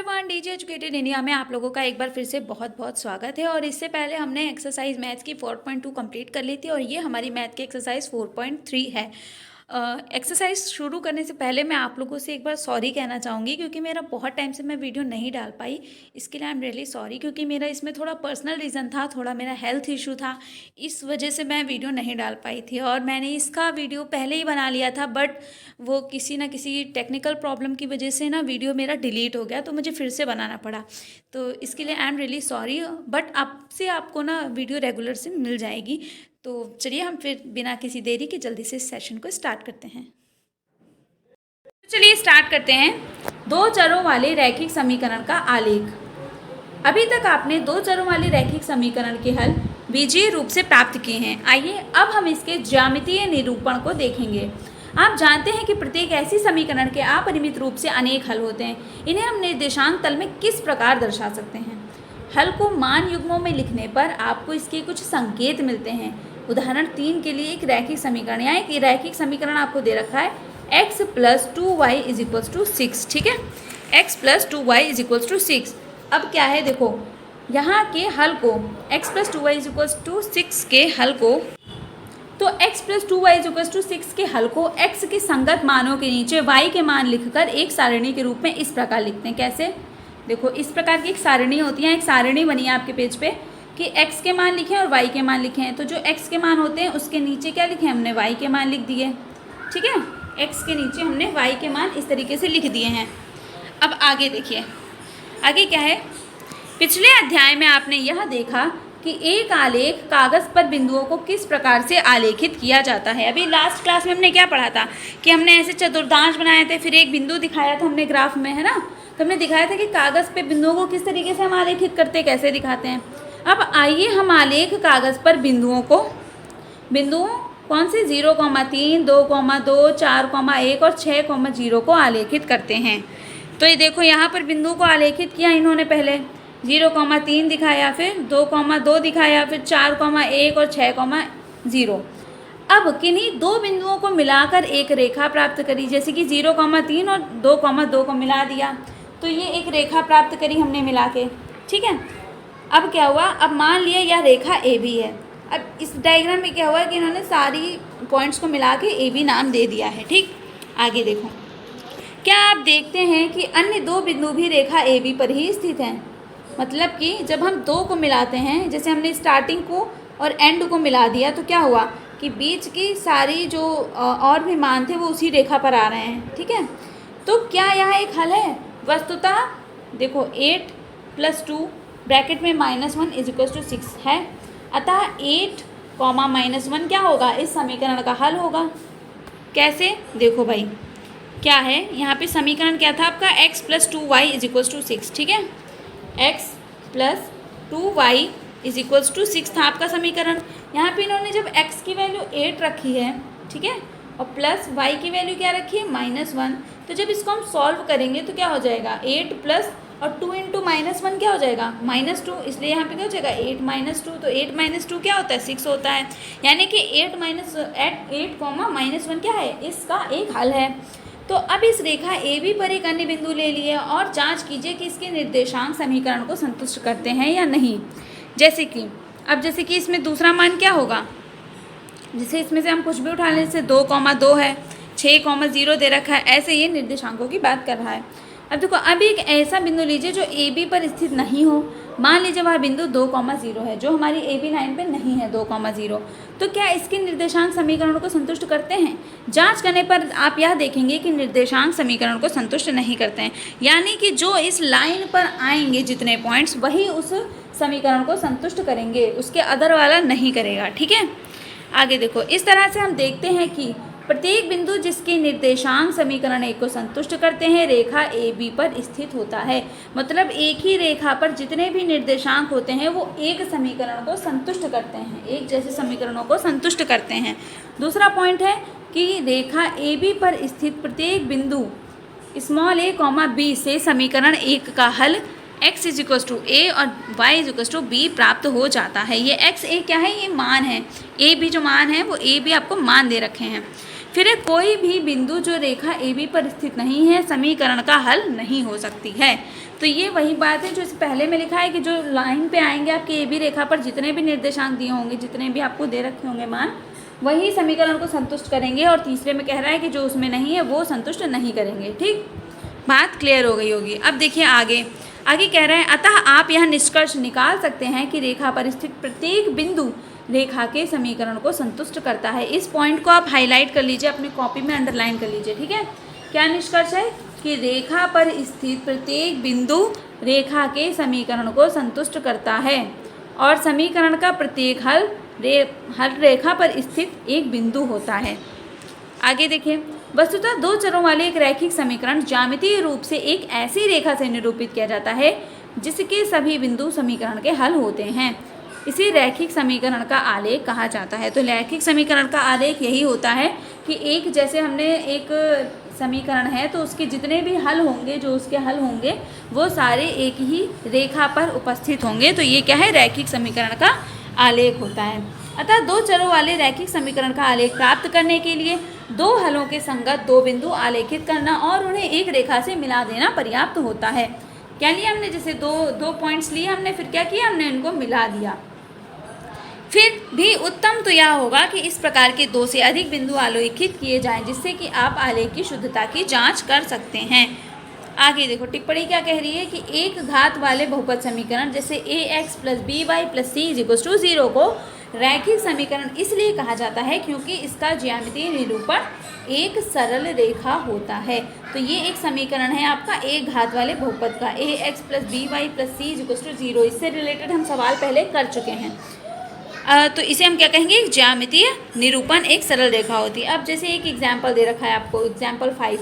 Everyone, DJ educated India में आप लोगों का एक बार फिर से बहुत बहुत स्वागत है। और इससे पहले हमने एक्सरसाइज मैथ्स की 4.2 कंप्लीट कर ली थी और ये हमारी मैथ की एक्सरसाइज 4.3 है। एक्सरसाइज शुरू करने से पहले मैं आप लोगों से एक बार सॉरी कहना चाहूँगी, क्योंकि मेरा बहुत टाइम से मैं वीडियो नहीं डाल पाई। इसके लिए आई एम रियली सॉरी, क्योंकि मेरा इसमें थोड़ा पर्सनल रीज़न था, थोड़ा मेरा हेल्थ इशू था, इस वजह से मैं वीडियो नहीं डाल पाई थी। और मैंने इसका वीडियो पहले ही बना लिया था, बट वो किसी ना किसी टेक्निकल प्रॉब्लम की वजह से ना वीडियो मेरा डिलीट हो गया, तो मुझे फिर से बनाना पड़ा। तो इसके लिए I am really sorry, but आपसे आपको ना वीडियो रेगुलर से मिल जाएगी। तो चलिए हम फिर बिना किसी देरी के जल्दी से इस सेशन को स्टार्ट करते हैं। तो चलिए स्टार्ट करते हैं। दो चरों वाले रैखिक समीकरण का आलेख। अभी तक आपने दो चरों वाले रैखिक समीकरण के हल बीजीय रूप से प्राप्त किए हैं। आइए अब हम इसके ज्यामितीय निरूपण को देखेंगे। आप जानते हैं कि प्रत्येक ऐसी समीकरण के अपरिमित रूप से अनेक हल होते हैं। इन्हें हम निर्देशांक तल में किस प्रकार दर्शा सकते हैं? हल को मान युग्मों में लिखने पर आपको इसके कुछ संकेत मिलते हैं। उदाहरण 3 के लिए एक रैखिक समीकरण या एक रैखिक समीकरण आपको दे रखा है x + 2y = 6। ठीक है, x + 2y = 6। अब क्या है, देखो यहाँ के हल को x + 2y = 6 के हल को, तो x + 2y = 6 के हल को x के संगत मानों के नीचे y के मान लिखकर एक सारणी के रूप में इस प्रकार लिखते हैं। कैसे? देखो इस प्रकार की एक सारणी होती है, एक सारणी बनी है आपके पेज पे कि x के मान लिखे और y के मान लिखे हैं। तो जो x के मान होते हैं उसके नीचे क्या लिखे हैं, हमने y के मान लिख दिए। ठीक है, x के नीचे हमने y के मान इस तरीके से लिख दिए हैं। अब आगे देखिए, आगे क्या है। पिछले अध्याय में आपने यह देखा कि एक आलेख कागज़ पर बिंदुओं को किस प्रकार से आलेखित किया जाता है। अभी लास्ट क्लास में हमने क्या पढ़ा था कि हमने ऐसे चतुर्थांश बनाए थे, फिर एक बिंदु दिखाया था हमने ग्राफ में, है ना। तो हमने दिखाया था कि कागज़ पे बिंदुओं को किस तरीके से हम आलेखित करते, कैसे दिखाते हैं। अब आइए हम आलेख कागज़ पर बिंदुओं कौन से 0,3, 2,2, 4,1 और 6,0 को आलेखित करते हैं। तो ये देखो यहाँ पर बिंदुओं को आलेखित किया इन्होंने। पहले 0,3 दिखाया, फिर 2,2 दिखाया, फिर 4,1 और 6,0। अब किन्हीं दो बिंदुओं को मिलाकर एक रेखा प्राप्त करी, जैसे कि 0,3 और 2,2 को मिला दिया, तो ये एक रेखा प्राप्त करी हमने मिला के। ठीक है, अब क्या हुआ, अब मान लिया यह रेखा ए बी है। अब इस डायग्राम में क्या हुआ कि इन्होंने सारी पॉइंट्स को मिला के ए बी नाम दे दिया है। ठीक, आगे देखो, क्या आप देखते हैं कि अन्य दो बिंदु भी रेखा ए बी पर ही स्थित हैं। मतलब कि जब हम दो को मिलाते हैं, जैसे हमने स्टार्टिंग को और एंड को मिला दिया, तो क्या हुआ कि बीच की सारी जो और भी मान थे वो उसी रेखा पर आ रहे हैं। ठीक है, तो क्या यह एक हल है? वस्तुतः देखो 8 + 2 ब्रैकेट में -1 = 6 है। अतः 8, -1 क्या होगा, इस समीकरण का हल होगा। कैसे? देखो भाई क्या है, यहाँ पे समीकरण क्या था आपका, x + 2y = 6। ठीक है, x + 2y = 6 था आपका समीकरण। यहाँ पे इन्होंने जब x की वैल्यू 8 रखी है, ठीक है, और प्लस y की वैल्यू क्या रखी है, -1, तो जब इसको हम सॉल्व करेंगे तो क्या हो जाएगा, 8 प्लस और 2 × -1 क्या हो जाएगा, -2। इसलिए यहाँ पे क्या हो जाएगा, 8 - 2, तो 8 - 2 क्या होता है, 6 होता है। यानी कि 8, -1 क्या है, इसका एक हल है। तो अब इस रेखा ए बी पर एक अन्य बिंदु ले लिए और जांच कीजिए कि इसके निर्देशांक समीकरण को संतुष्ट करते हैं या नहीं। जैसे कि इसमें दूसरा मान क्या होगा, जैसे इसमें से हम कुछ भी उठा लें, जैसे 2,2 है, 6,0 दे रखा है, ऐसे ये निर्देशांकों की बात कर रहा है। अब देखो, अब एक ऐसा बिंदु लीजिए जो ए बी पर स्थित नहीं हो। मान लीजिए वह बिंदु 2,0 है, जो हमारी ए बी लाइन पे नहीं है, 2,0। तो क्या इसके निर्देशांक समीकरणों को संतुष्ट करते हैं? जांच करने पर आप यह देखेंगे कि निर्देशांक समीकरण को संतुष्ट नहीं करते हैं। यानी कि जो इस लाइन पर आएंगे जितने पॉइंट्स, वही उस समीकरण को संतुष्ट करेंगे, उसके अदर वाला नहीं करेगा। ठीक है, आगे देखो, इस तरह से हम देखते हैं कि प्रत्येक बिंदु जिसके निर्देशांक समीकरण एक को संतुष्ट करते हैं, रेखा ए बी पर स्थित होता है। मतलब एक ही रेखा पर जितने भी निर्देशांक होते हैं वो एक समीकरण को संतुष्ट करते हैं, एक जैसे समीकरणों को संतुष्ट करते हैं। दूसरा पॉइंट है कि रेखा ए बी पर स्थित प्रत्येक बिंदु a, b से समीकरण एक का हल x = a और y = b प्राप्त हो जाता है। ये x a क्या है, ये मान है, a b जो मान है वो a b आपको मान दे रखे हैं। फिर कोई भी बिंदु जो रेखा ए बी पर स्थित नहीं है समीकरण का हल नहीं हो सकती है। तो ये वही बात है जो इस पहले में लिखा है कि जो लाइन पे आएंगे आपके ए बी रेखा पर जितने भी निर्देशांक दिए होंगे, जितने भी आपको दे रखे होंगे मान, वही समीकरण को संतुष्ट करेंगे, और तीसरे में कह रहा है कि जो उसमें नहीं है वो संतुष्ट नहीं करेंगे। ठीक, बात क्लियर हो गई होगी। अब देखिए आगे कह रहे हैं, अतः आप यह निष्कर्ष निकाल सकते हैं कि रेखा पर स्थित प्रत्येक बिंदु रेखा के समीकरण को संतुष्ट करता है। इस पॉइंट को आप हाईलाइट कर लीजिए, अपनी कॉपी में अंडरलाइन कर लीजिए। ठीक है, क्या निष्कर्ष है कि रेखा पर स्थित प्रत्येक बिंदु रेखा के समीकरण को संतुष्ट करता है, और समीकरण का प्रत्येक हल रेखा पर स्थित एक बिंदु होता है। आगे देखिए, वस्तुतः दो चरों वाले एक रैखिक समीकरण ज्यामितीय रूप से एक ऐसी रेखा से निरूपित किया जाता है जिसके सभी बिंदु समीकरण के हल होते हैं। इसे रैखिक समीकरण का आलेख कहा जाता है। तो रैखिक समीकरण का आलेख यही होता है कि एक, जैसे हमने एक समीकरण है तो उसके जितने भी हल होंगे, जो उसके हल होंगे वो सारे एक ही रेखा पर उपस्थित होंगे। तो ये क्या है, रैखिक समीकरण का आलेख होता है। अतः दो चरों वाले रैखिक समीकरण का आलेख प्राप्त करने के लिए दो हलों के संगत दो बिंदु आलेखित करना और उन्हें एक रेखा से मिला देना पर्याप्त होता है। क्या लिया हमने, जैसे दो पॉइंट्स लिए हमने, फिर क्या किया हमने, इनको मिला दिया। फिर भी उत्तम तो यह होगा कि इस प्रकार के दो से अधिक बिंदु आलेखित किए जाएं, जिससे कि आप आलेख की शुद्धता की जांच कर सकते हैं। आगे देखो टिप्पणी क्या कह रही है कि एक घात वाले बहुपद समीकरण जैसे ax + by + c = 0 को रैखिक समीकरण इसलिए कहा जाता है क्योंकि इसका ज्यामितीय निरूपण एक सरल रेखा होता है। तो ये एक समीकरण है आपका एक घात वाले बहुपद का, ax + by + c = 0। इससे रिलेटेड हम सवाल पहले कर चुके हैं। तो इसे हम क्या कहेंगे, एक ज्यामितीय निरूपण एक सरल रेखा होती है। अब जैसे एक एग्जाम्पल दे रखा है आपको, एग्जाम्पल 5,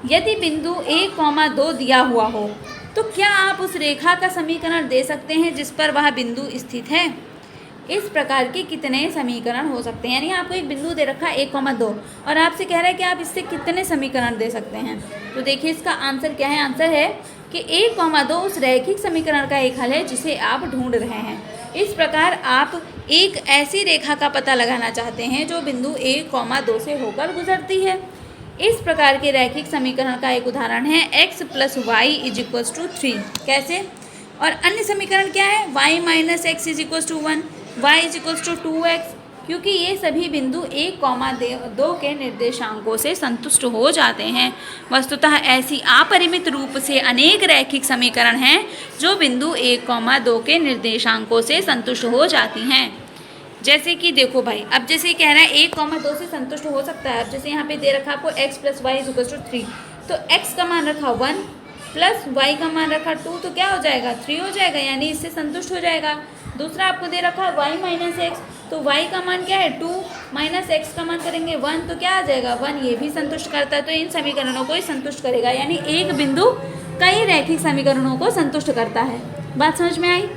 यदि बिंदु 1,2 दिया हुआ हो तो क्या आप उस रेखा का समीकरण दे सकते हैं जिस पर वह बिंदु स्थित है। इस प्रकार के कितने समीकरण हो सकते हैं, यानी आपको एक बिंदु दे रखा है 1,2 और आपसे कह रहा है कि आप इससे कितने समीकरण दे सकते हैं। तो देखिए इसका आंसर क्या है, आंसर है कि 1,2 उस रैखिक समीकरण का एक हल है जिसे आप ढूंढ रहे हैं। इस प्रकार आप एक ऐसी रेखा का पता लगाना चाहते हैं जो बिंदु 1,2 से होकर गुजरती है। इस प्रकार के रैखिक समीकरण का एक उदाहरण है x + y = 3। कैसे, और अन्य समीकरण क्या है, y - x = 1, y = 2x, क्योंकि ये सभी बिंदु 1,2 के निर्देशांकों से संतुष्ट हो जाते हैं। वस्तुतः ऐसी अपरिमित रूप से अनेक रैखिक समीकरण हैं जो बिंदु 1,2 के निर्देशांकों से संतुष्ट हो जाती हैं। जैसे कि देखो भाई, अब जैसे कह रहा है 1,2 से संतुष्ट हो सकता है। अब जैसे यहाँ पे दे रखा आपको x + y = 3, तो x का मान रखा 1 प्लस y का मान रखा 2, तो क्या हो जाएगा, 3 हो जाएगा, यानी इससे संतुष्ट हो जाएगा। दूसरा आपको दे रखा y - x, तो y का मान क्या है 2 माइनस x का मान करेंगे 1, तो क्या आ जाएगा 1, ये भी संतुष्ट करता है। तो इन समीकरणों को ही संतुष्ट करेगा, यानी एक बिंदु कई रैखिक समीकरणों को संतुष्ट करता है। बात समझ में आई।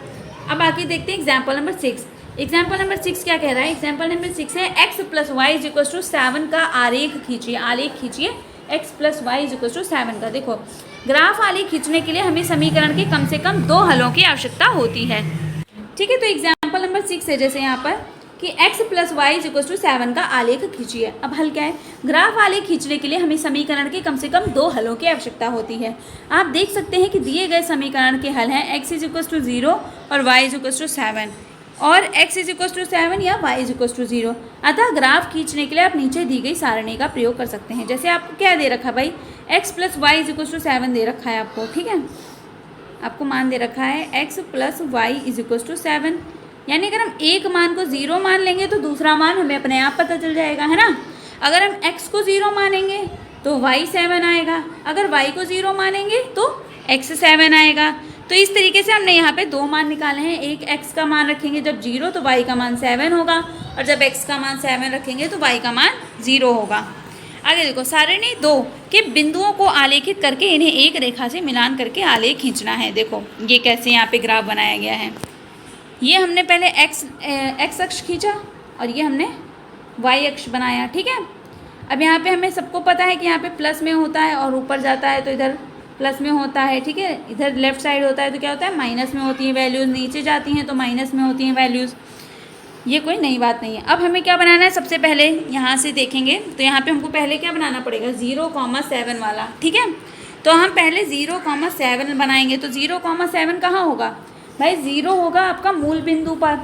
अब आगे देखते हैं एग्जाम्पल नंबर 6। एग्जाम्पल नंबर 6 क्या कह रहा है, एग्जाम्पल नंबर 6 है x + y = 7 का आलेख खींचिए x + y = 7 का। देखो ग्राफ आलेख खींचने के लिए हमें समीकरण के कम से कम 2 हलों की आवश्यकता होती है। ठीक है, तो एग्जाम्पल नंबर 6 है जैसे यहाँ पर कि x + y = 7 का आलेख खींचिए। अब हल क्या है, ग्राफ आलेख खींचने के लिए हमें समीकरण के कम से कम 2 हलों की आवश्यकता होती है। आप देख सकते हैं कि दिए गए समीकरण के हल हैं x = 0 और y = 7, और x = 7 या y = 0। अतः ग्राफ खींचने के लिए आप नीचे दी गई सारणी का प्रयोग कर सकते हैं। जैसे आपको क्या दे रखा भाई, x + y = 7 दे रखा है आपको, ठीक है, आपको मान दे रखा है x + y = 7, यानी अगर हम एक मान को 0 मान लेंगे तो दूसरा मान हमें अपने आप पता चल जाएगा, है ना। अगर हम x को 0 मानेंगे तो y 7 आएगा, अगर y को 0 मानेंगे तो x 7 आएगा। तो इस तरीके से हमने यहाँ पे 2 मान निकाले हैं। एक x का मान रखेंगे जब 0 तो y का मान 7 होगा, और जब x का मान 7 रखेंगे तो y का मान 0 होगा। आगे देखो, सारणी 2 के बिंदुओं को आलेखित करके इन्हें एक रेखा से मिलान करके आलेख खींचना है। देखो ये कैसे यहाँ पे ग्राफ बनाया गया है। ये हमने पहले x अक्ष खींचा और ये हमने y अक्ष बनाया, ठीक है। अब यहाँ पे हमें सबको पता है कि यहाँ पे प्लस में होता है और ऊपर जाता है तो इधर प्लस में होता है, ठीक है। इधर लेफ्ट साइड होता है तो क्या होता है, माइनस में होती हैं वैल्यूज़, नीचे जाती हैं तो माइनस में होती हैं वैल्यूज़। ये कोई नई बात नहीं है। अब हमें क्या बनाना है, सबसे पहले यहाँ से देखेंगे तो यहाँ पे हमको पहले क्या बनाना पड़ेगा, 0,7 वाला, ठीक है। तो हम पहले 0,7 बनाएंगे। तो 0,7 कहाँ होगा भाई, 0 होगा आपका मूल बिंदु पर,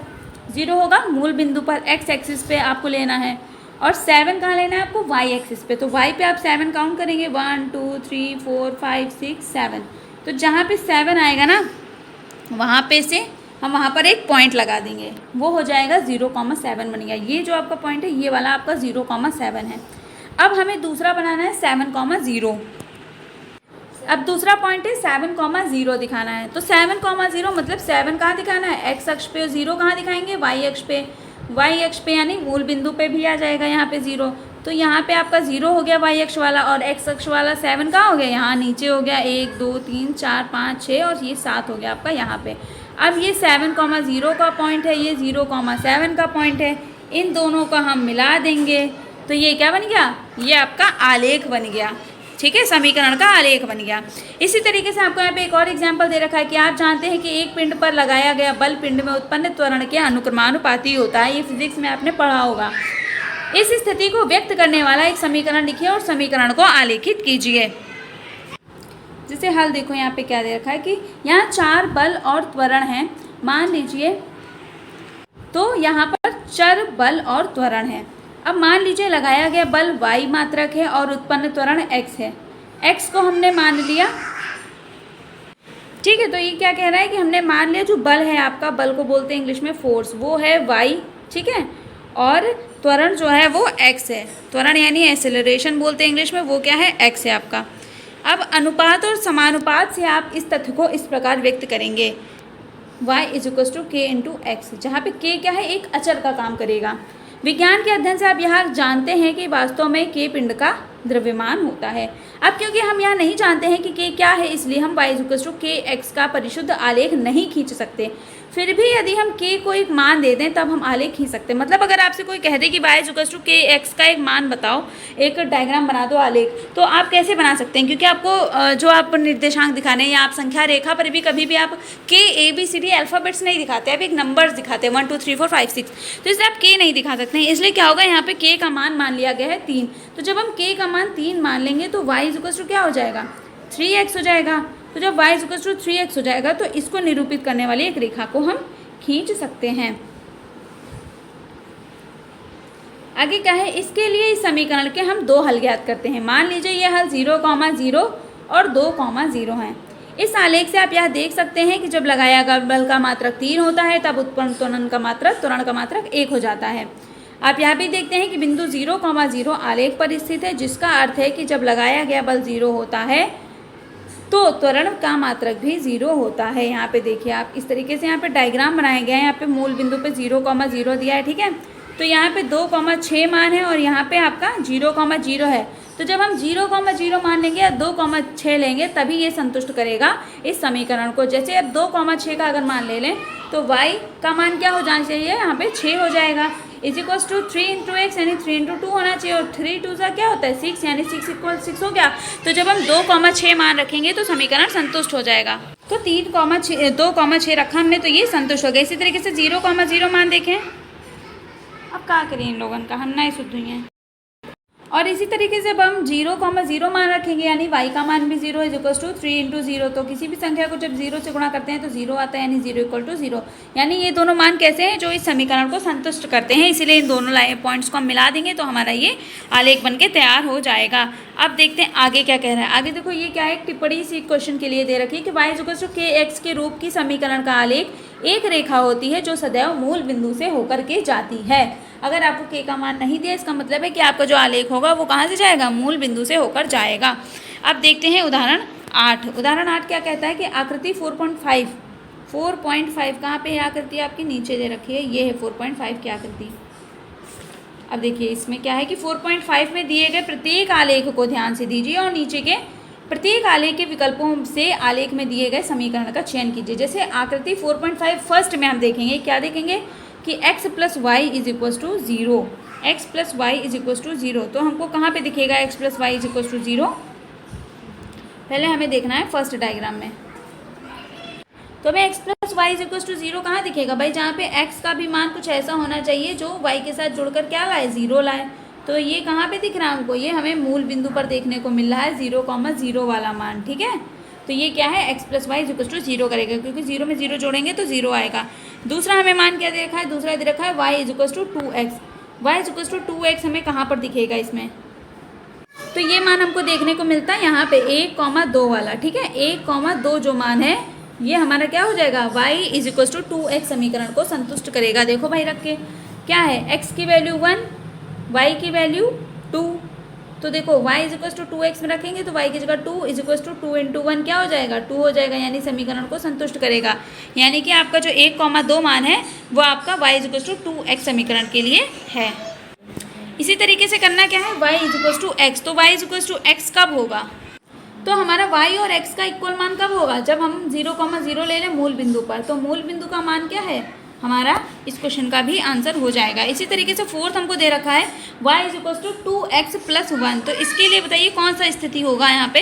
0 होगा मूल बिंदु पर, एक्स एक्सिस पे आपको लेना है, और 7 कहाँ लेना है आपको, वाई एक्सिस पे। तो वाई पे आप 7 काउंट करेंगे, 1 2 3 4 5 6 7। तो जहाँ पे 7 आएगा ना, वहाँ पे से हम वहाँ पर एक पॉइंट लगा देंगे, वो हो जाएगा 0,7 बन गया। ये जो आपका पॉइंट है ये वाला आपका 0,7 है। अब हमें दूसरा बनाना है 7,0। अब दूसरा पॉइंट है 7,0 दिखाना है। तो 7,0 मतलब 7 कहाँ दिखाना है, एक्स अक्ष पे, और 0 कहाँ दिखाएंगे, वाई अक्ष पे। वाई अक्ष पे यानी मूल बिंदु पे भी आ जाएगा यहाँ पे 0। तो यहाँ पे आपका 0 हो गया वाई अक्ष वाला, और एक्स अक्ष वाला 7 कहाँ हो गया, यहाँ नीचे हो गया, 1 2 3 4 5 6, और ये 7 हो गया आपका यहाँ पे। अब ये 7,0 का पॉइंट है, ये 0,7 का पॉइंट है, इन दोनों का हम मिला देंगे तो ये क्या बन गया, ये आपका आलेख बन गया, ठीक है, समीकरण का आलेख बन गया। इसी तरीके से आपको यहाँ पे एक और एग्जाम्पल दे रखा है कि आप जानते हैं कि एक पिंड पर लगाया गया बल पिंड में उत्पन्न त्वरण के अनुक्रमानुपाती होता है। ये फिजिक्स में आपने पढ़ा होगा। इस स्थिति को व्यक्त करने वाला एक समीकरण लिखिए और समीकरण को आलेखित कीजिए। जैसे हल देखो यहाँ पे क्या दे रखा है कि यहाँ 4 बल और त्वरण हैं, मान लीजिए। तो यहाँ पर चर बल और त्वरण है। अब मान लीजिए लगाया गया बल y मात्रक है और उत्पन्न त्वरण x है। x को हमने मान लिया, ठीक है। तो ये क्या कह रहा है कि हमने मान लिया जो बल है आपका, बल को बोलते हैं इंग्लिश में फोर्स, वो है y, ठीक है, और त्वरण जो है वो x है। त्वरण यानी एक्सेलरेशन बोलते हैं इंग्लिश में, वो क्या है, x है आपका। अब अनुपात और समानुपात से आप इस तथ्य को इस प्रकार व्यक्त करेंगे, y = k × x, जहाँ पे k क्या है, एक अचर का काम करेगा। विज्ञान के अध्ययन से आप यहाँ जानते हैं कि वास्तव में k पिंड का द्रव्यमान होता है। अब क्योंकि हम यहाँ नहीं जानते हैं कि k क्या है, इसलिए हम y = kx का परिशुद्ध आलेख नहीं खींच सकते। फिर भी यदि हम k को एक मान दे दें तब हम आलेख खींच सकते हैं। मतलब अगर आपसे कोई कह दे कि y = kx का एक मान बताओ, एक डायग्राम बना दो आलेख, तो आप कैसे बना सकते हैं, क्योंकि आपको जो आप निर्देशांक दिखाने या आप संख्या रेखा पर भी कभी भी आप k ABCD अल्फ़ाबेट्स नहीं दिखाते, आप एक नंबर्स दिखाते हैं 1 2 3 4 5 6। तो इसलिए आप k नहीं दिखा सकते हैं। इसलिए क्या होगा, यहाँ पे k का मान लिया गया है 3। तो जब हम k का मान 3 मान लेंगे तो y = क्या हो जाएगा, 3x हो जाएगा। तो जब y = 3x हो जाएगा तो इसको निरूपित करने वाली एक रेखा को हम खींच सकते हैं। आगे क्या है, इसके लिए इस समीकरण के हम 2 हल ज्ञात करते हैं। मान लीजिए ये हल 0,0 और 2,0 हैं। इस आलेख से आप यह देख सकते हैं कि जब लगाया गया बल का मात्रक 3 होता है तब उत्पन्न त्वरण का मात्रक 1 हो जाता है। आप यह भी देखते हैं कि बिंदु 0,0 आलेख पर स्थित है, जिसका अर्थ है कि जब लगाया गया बल 0 होता है तो त्वरण का मात्रक भी 0 होता है। यहाँ पे देखिए आप, इस तरीके से यहाँ पे डायग्राम बनाया गया है। यहाँ पे मूल बिंदु पे 0,0 दिया है, ठीक है। तो यहाँ पे 2,6 मान है और यहाँ पे आपका 0,0 है। तो जब हम 0,0 मान लेंगे या 2,6 लेंगे तभी ये संतुष्ट करेगा इस समीकरण को। जैसे अब 2,6 का अगर मान ले लें तो y का मान क्या हो जाना चाहिए, यहाँ पे 6 हो जाएगा, = 3 × x यानी 3 × 2 होना चाहिए, और 3 × 2 क्या होता है 6, यानी 6 = 6 हो गया। तो जब हम 2,6 मान रखेंगे तो समीकरण संतुष्ट हो जाएगा। तो 2,6 रखा हमने तो ये संतुष्ट हो गया। इसी तरीके से 0,0 मान देखें। अब क्या करें इन लोगों का, हम नहीं सुध हुई हैं। और इसी तरीके से अब हम 0,0 मान रखेंगे, यानी y का मान भी 0 = 3 × 0। तो किसी भी संख्या को जब 0 से गुणा करते हैं तो 0 आता है, यानी 0 = 0। यानी ये दोनों मान कैसे हैं, जो इस समीकरण को संतुष्ट करते हैं। इसीलिए इन दोनों पॉइंट्स को हम मिला देंगे तो हमारा ये आलेख बन के तैयार हो जाएगा। अब देखते हैं आगे क्या कह रहा है। आगे देखो ये क्या है, एक टिप्पणी इसी क्वेश्चन के लिए दे रखी है कि y = kx के रूप की समीकरण का आलेख एक रेखा होती है जो सदैव मूल बिंदु से होकर के जाती है। अगर आपको k का मान नहीं दिया, इसका मतलब है कि आपका जो आलेख होगा वो कहाँ से जाएगा, मूल बिंदु से होकर जाएगा। अब देखते हैं उदाहरण 8। उदाहरण 8 क्या कहता है कि आकृति 4.5 कहाँ पे है आकृति आपकी, नीचे दे रखी है, ये है 4.5 की आकृति। अब देखिए इसमें क्या है कि 4.5 में दिए गए प्रत्येक आलेख को ध्यान से दीजिए और नीचे के प्रत्येक आलेख के विकल्पों से आलेख में दिए गए समीकरण का चयन कीजिए। जैसे आकृति 4.5 फर्स्ट में हम देखेंगे, क्या देखेंगे कि x + y = 0, x + y = 0। तो हमको कहाँ पे दिखेगा x + y = 0, पहले हमें देखना है फर्स्ट डायग्राम में। तो हमें x plus y is equal to 0 कहाँ दिखेगा भाई, जहाँ पे x का भी मान कुछ ऐसा होना चाहिए जो y के साथ जुड़कर क्या लाए, 0 लाए। तो ये कहाँ पे दिख रहा है हमको, ये हमें मूल बिंदु पर देखने को मिल रहा है 0,0 वाला मान, ठीक है। तो ये क्या है, x plus y is equal to 0 करेगा, क्योंकि 0 में 0 जोड़ेंगे तो 0 आएगा। दूसरा हमें मान क्या दे रखा है, दूसरा दे रखा है y is equal to 2x। y is equal to 2x हमें कहाँ पर दिखेगा इसमें, तो ये मान हमको देखने को मिलता है यहाँ पे 1,2 वाला, ठीक है। 1,2 जो मान है ये हमारा क्या हो जाएगा, y is equal to 2x समीकरण को संतुष्ट करेगा। देखो भाई रख के क्या है, x की वैल्यू 1, y की वैल्यू 2। तो देखो y is equal to 2x में रखेंगे तो y की जगह 2 इज इक्वल टू 2 इंटू 1 क्या हो जाएगा, 2 हो जाएगा, यानी समीकरण को संतुष्ट करेगा। यानी कि आपका जो 1,2 मान है वो आपका y is equal to 2x समीकरण के लिए है। इसी तरीके से करना क्या है, y is equal to x। तो y is equal to x कब होगा, तो हमारा y और x का इक्वल मान कब होगा, जब हम 0,0 ले लें मूल बिंदु पर। तो मूल बिंदु का मान क्या है हमारा, इस क्वेश्चन का भी आंसर हो जाएगा। इसी तरीके से फोर्थ हमको दे रखा है y is equal to 2x plus 1। तो इसके लिए बताइए कौन सा स्थिति होगा यहाँ पे,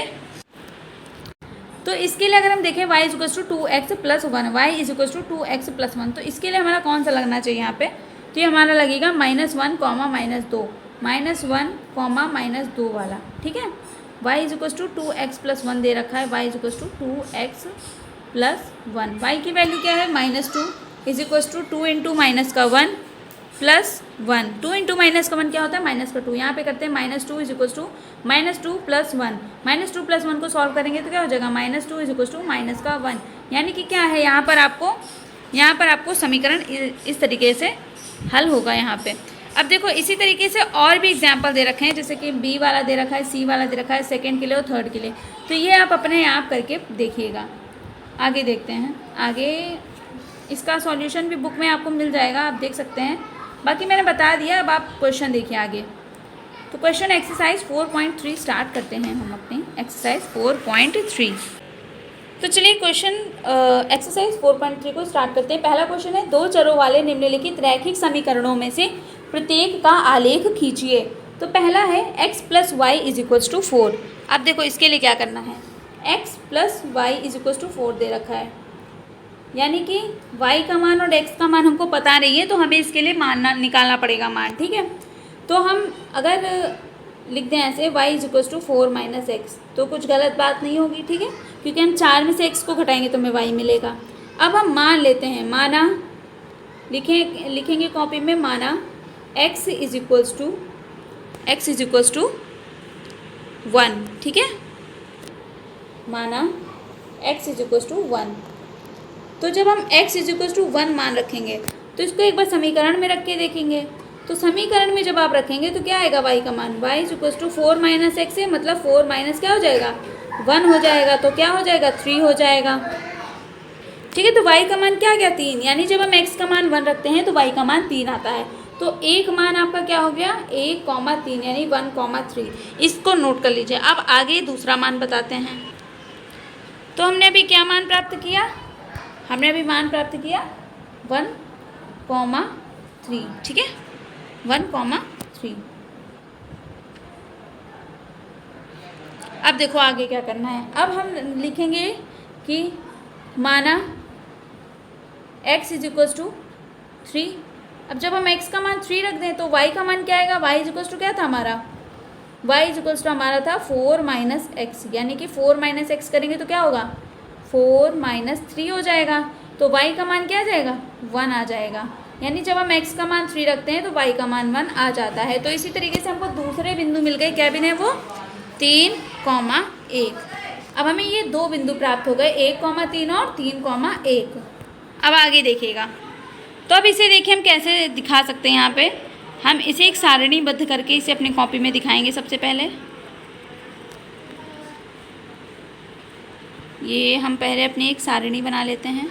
तो इसके लिए अगर हम देखें y is equal to 2x plus 1, y is equal to 2x plus 1, तो इसके लिए हमारा कौन सा लगना चाहिए यहाँ पे, तो ये हमारा लगेगा -1, -2, -1, -2 वाला, ठीक है। y is equal to 2x plus 1 दे रखा है, y is equal to 2x plus 1, y की वैल्यू क्या है -2 is equal to 2 into minus का 1 प्लस 1, 2 इंटू माइनस का 1 क्या होता है, माइनस का 2। यहाँ पे करते हैं -2 is equal to -2 plus 1, -2 plus 1 को सॉल्व करेंगे तो क्या हो जाएगा, -2 इज इक्वल टू माइनस का 1। यानी कि क्या है यहाँ पर आपको समीकरण इस तरीके से हल होगा यहाँ पे। अब देखो इसी तरीके से और भी एग्जाम्पल दे रखे हैं, जैसे कि बी वाला दे रखा है, सी वाला दे रखा है, सेकंड के लिए और थर्ड के लिए। तो ये आप अपने आप करके देखिएगा। आगे देखते हैं, आगे इसका सॉल्यूशन भी बुक में आपको मिल जाएगा, आप देख सकते हैं। बाकी मैंने बता दिया, अब आप क्वेश्चन देखिए आगे। तो क्वेश्चन एक्सरसाइज 4.3 स्टार्ट करते हैं हम अपनी एक्सरसाइज 4.3। तो चलिए क्वेश्चन एक्सरसाइज 4.3 को स्टार्ट करते हैं। पहला क्वेश्चन है, दो चरों वाले निम्नलिखित रैखिक समीकरणों में से प्रत्येक का आलेख खींचिए। तो पहला है x plus y is equals to 4। अब देखो इसके लिए क्या करना है, x plus y is equals to 4 दे रखा है, यानी कि y का मान और x का मान हमको पता नहीं है, तो हमें इसके लिए मान निकालना पड़ेगा मान, ठीक है। तो हम अगर लिख दें ऐसे y is equals to 4 minus x, तो कुछ गलत बात नहीं होगी, ठीक है, क्योंकि हम 4 में से x को घटाएंगे तो हमें y मिलेगा। अब हम मान लेते हैं, माना लिखेंगे कॉपी में, माना x इज इक्वल्स टू 1, ठीक है, माना x इज इक्वल्स टू 1। तो जब हम x इज इक्वल्स टू 1 मान रखेंगे तो इसको एक बार समीकरण में रख के देखेंगे। तो समीकरण में जब आप रखेंगे तो क्या आएगा y का मान, y is equals to 4 minus x है, मतलब 4 माइनस क्या हो जाएगा, 1 हो जाएगा, तो क्या हो जाएगा, 3 हो जाएगा, ठीक है। तो y का मान क्या आ गया, 3, यानी जब हम x का मान 1 रखते हैं तो y का मान 3 आता है। तो एक मान आपका क्या हो गया, 1,3 यानी 1,3, इसको नोट कर लीजिए। अब आगे दूसरा मान बताते हैं। तो हमने अभी क्या मान प्राप्त किया, हमने अभी मान प्राप्त किया 1,3, ठीक है, 1,3। अब देखो आगे क्या करना है। अब हम लिखेंगे कि माना x इज इक्वल्स टू 3। अब जब हम x का मान 3 रख दें तो y का मान क्या आएगा, y इज इक्वल्स टू क्या था हमारा, y इज इक्वल्स टू हमारा था 4 माइनस एक्स, यानी कि 4 माइनस एक्स करेंगे तो क्या होगा, 4 माइनस 3 हो जाएगा। तो y का मान क्या आ जाएगा, 1 आ जाएगा, यानी जब हम x का मान 3 रखते हैं तो y का मान 1 आ जाता है। तो इसी तरीके से हमको दूसरे बिंदु मिल गए, क्या बिंदु है वो, 3,1। अब हमें ये दो बिंदु प्राप्त हो गए, 1,3 और 3,1। अब आगे देखिएगा। तो अब इसे देखिए हम कैसे दिखा सकते हैं। यहाँ पे हम इसे एक सारणीबद्ध करके इसे अपनी कॉपी में दिखाएंगे। सबसे पहले ये हम पहले अपनी एक सारणी बना लेते हैं।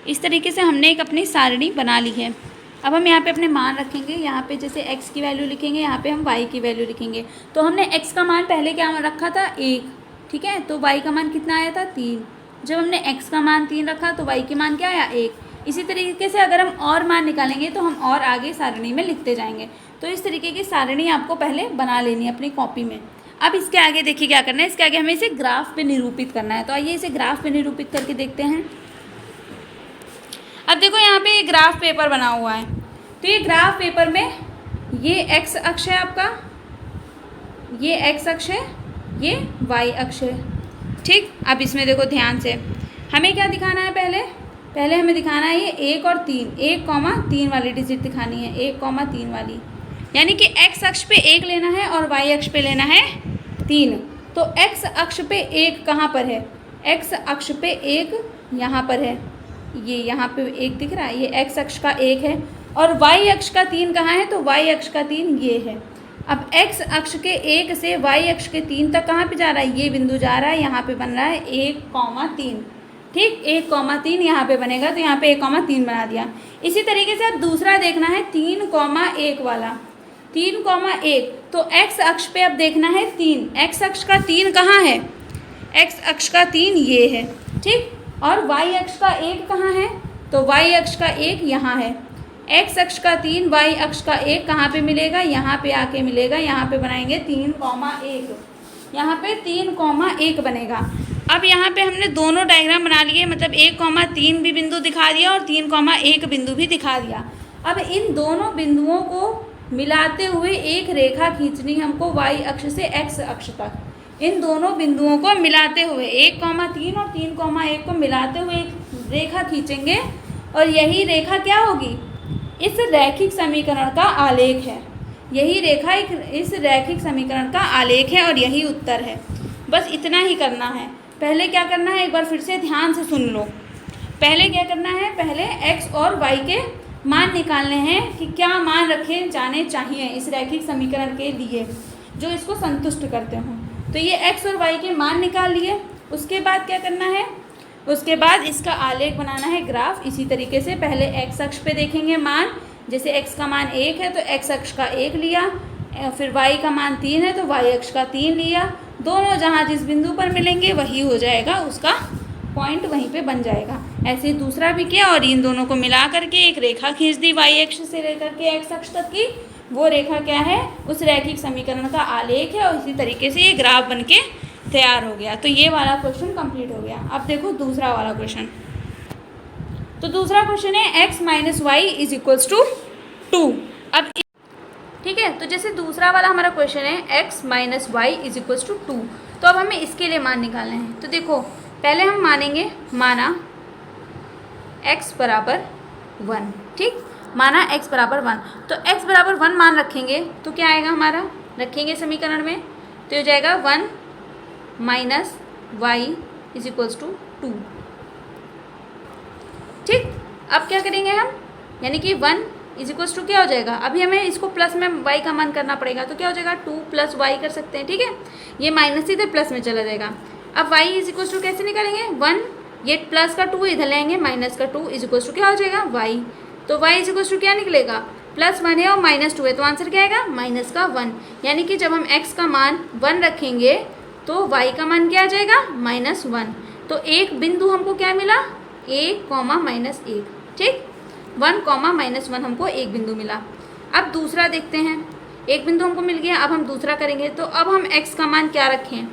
इस तरीके से हमने एक अपनी सारणी बना ली है। अब हम यहाँ पे अपने मान रखेंगे, यहाँ पे जैसे x की वैल्यू लिखेंगे, यहाँ पे हम y की वैल्यू लिखेंगे। तो हमने x का मान पहले क्या रखा था 1, ठीक है, तो y का मान कितना आया था 3। जब हमने x का मान 3 रखा तो y के मान क्या आया 1। इसी तरीके से अगर हम और मान निकालेंगे तो हम और आगे सारणी में लिखते जाएंगे। तो इस तरीके की सारणी आपको पहले बना लेनी है अपनी कॉपी में। अब इसके आगे देखिए क्या करना है, इसके आगे हमें इसे ग्राफ पे निरूपित करना है। तो आइए इसे ग्राफ पे निरूपित करके देखते हैं। अब देखो यहाँ पे एक ग्राफ पेपर बना हुआ है। तो ये ग्राफ पेपर में ये x अक्ष है आपका, ये x अक्ष है, ये y अक्ष है, ठीक। अब इसमें देखो ध्यान से हमें क्या दिखाना है, पहले हमें दिखाना है ये 1 और 3, 1,3 वाली डिजिट दिखानी है, 1,3 वाली, यानी कि x अक्ष पे 1 लेना है और y अक्ष पे लेना है 3। तो x अक्ष पे 1 कहाँ पर है, x अक्ष पे 1 यहाँ पर है, ये यहाँ पे 1 दिख रहा है, ये x अक्ष का 1 है। और y अक्ष का 3 कहाँ है, तो y अक्ष का 3 ये है। अब x अक्ष के 1 से y अक्ष के 3 तक कहाँ पे जा रहा है, ये बिंदु जा रहा है, यहाँ पे बन रहा है 1,3, ठीक, 1,3 यहाँ पे बनेगा, तो यहाँ पे 1,3 बना दिया। इसी तरीके से अब दूसरा देखना है 3,1 वाला, 3,1। तो x अक्ष पे अब देखना है 3, x अक्ष का 3 कहाँ है, x अक्ष का 3 ये है, ठीक। और y अक्ष का 1 कहाँ है, तो y अक्ष का 1 यहाँ है। x अक्ष का 3, y अक्ष का 1 कहाँ पे मिलेगा, यहाँ पे आके मिलेगा, यहाँ पे बनाएंगे 3,1, यहाँ पे 3,1 बनेगा। अब यहाँ पे हमने दोनों डायग्राम बना लिए, मतलब 1,3 भी बिंदु दिखा दिया और 3,1 बिंदु भी दिखा दिया। अब इन दोनों बिंदुओं को मिलाते हुए एक रेखा खींचनी हमको y अक्ष से x अक्ष तक। इन दोनों बिंदुओं को मिलाते हुए 1,3 और 3,1 को मिलाते हुए एक रेखा खींचेंगे और यही रेखा क्या होगी, इस रैखिक समीकरण का आलेख है। यही रेखा इस रैखिक समीकरण का आलेख है और यही उत्तर है। बस इतना ही करना है। पहले क्या करना है, एक बार फिर से ध्यान से सुन लो। पहले क्या करना है, पहले x और y के मान निकालने हैं कि क्या मान रखे जाने चाहिए इस रैखिक समीकरण के लिए जो इसको संतुष्ट करते हों। तो ये x और y के मान निकाल लिए। उसके बाद क्या करना है, उसके बाद इसका आलेख बनाना है, ग्राफ। इसी तरीके से पहले x अक्ष पे देखेंगे मान, जैसे x का मान 1 है तो x अक्ष का 1 लिया, फिर y का मान 3 है तो y अक्ष का 3 लिया। दोनों जहाँ जिस बिंदु पर मिलेंगे वही हो जाएगा, उसका पॉइंट वहीं पे बन जाएगा। ऐसे दूसरा भी किया और इन दोनों को मिला करके एक रेखा खींच दी y अक्ष से लेकर के x अक्ष तक की। वो रेखा क्या है, उस रैखिक समीकरण का आलेख है और इसी तरीके से ये ग्राफ बन के तैयार हो गया। तो ये वाला क्वेश्चन कंप्लीट हो गया। अब देखो दूसरा वाला क्वेश्चन। तो दूसरा क्वेश्चन है x minus y is equals to 2। अब ठीक है, तो जैसे दूसरा वाला हमारा क्वेश्चन है x minus y is equals to 2, तो अब हमें इसके लिए मान निकालने हैं। तो देखो पहले हम मानेंगे, माना x बराबर 1, ठीक, माना x बराबर 1। तो x बराबर 1 मान रखेंगे तो क्या आएगा हमारा, रखेंगे समीकरण में, तो हो जाएगा 1 minus y is equals to 2, ठीक। अब क्या करेंगे हम, यानी कि 1 इज इक्वल्स टू क्या हो जाएगा, अभी हमें इसको प्लस में y का मान करना पड़ेगा, तो क्या हो जाएगा 2 प्लस वाई कर सकते हैं, ठीक है। ये माइनस इधर प्लस में चला जाएगा। अब y इज इक्वल्स टू कैसे निकालेंगे, 1, ये प्लस का 2 इधर लेंगे, माइनस का 2 इज इक्वल्स टू क्या हो जाएगा y। तो y इज इक्वल्स टू क्या निकलेगा, +1 है और -2 है, तो आंसर क्या आएगा माइनस का 1। यानी कि जब हम x का मान 1 रखेंगे तो y का मान क्या आ जाएगा -1। तो एक बिंदु हमको क्या मिला, a, -1, ठीक, 1, -1 हमको एक बिंदु मिला। अब दूसरा देखते हैं, एक बिंदु हमको मिल गया, अब हम दूसरा करेंगे। तो अब हम x का मान क्या रखें,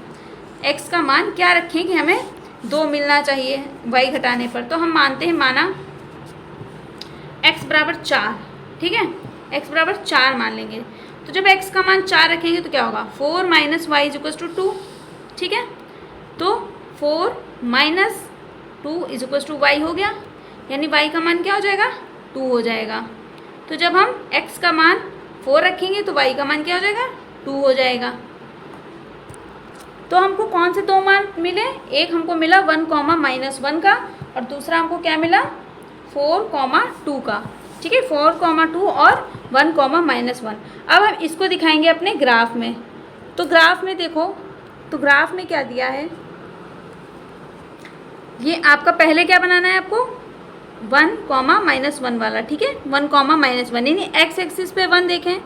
x का मान क्या रखें कि हमें 2 मिलना चाहिए y घटाने पर। तो हम मानते हैं, माना x बराबर 4, ठीक है, x बराबर 4 मान लेंगे। तो जब x का मान 4 रखेंगे तो क्या होगा, 4 minus y is equals to 2, ठीक है। तो 4 minus 2 is equals to y हो गया, यानी y का मान क्या हो जाएगा 2 हो जाएगा। तो जब हम x का मान 4 रखेंगे तो y का मान क्या हो जाएगा 2 हो जाएगा। तो हमको कौन से 2 मान मिले, एक हमको मिला 1, -1 का, और दूसरा हमको क्या मिला 4, 2 का, ठीक है, 4, 2 और 1, -1। अब हम इसको दिखाएंगे अपने ग्राफ में। तो ग्राफ में देखो, तो ग्राफ में क्या दिया है, ये आपका पहले क्या बनाना है, आपको 1 कॉमा -1 वाला, ठीक है, 1 कॉमा -1, यानी एक्स एक्सिस पे 1 देखें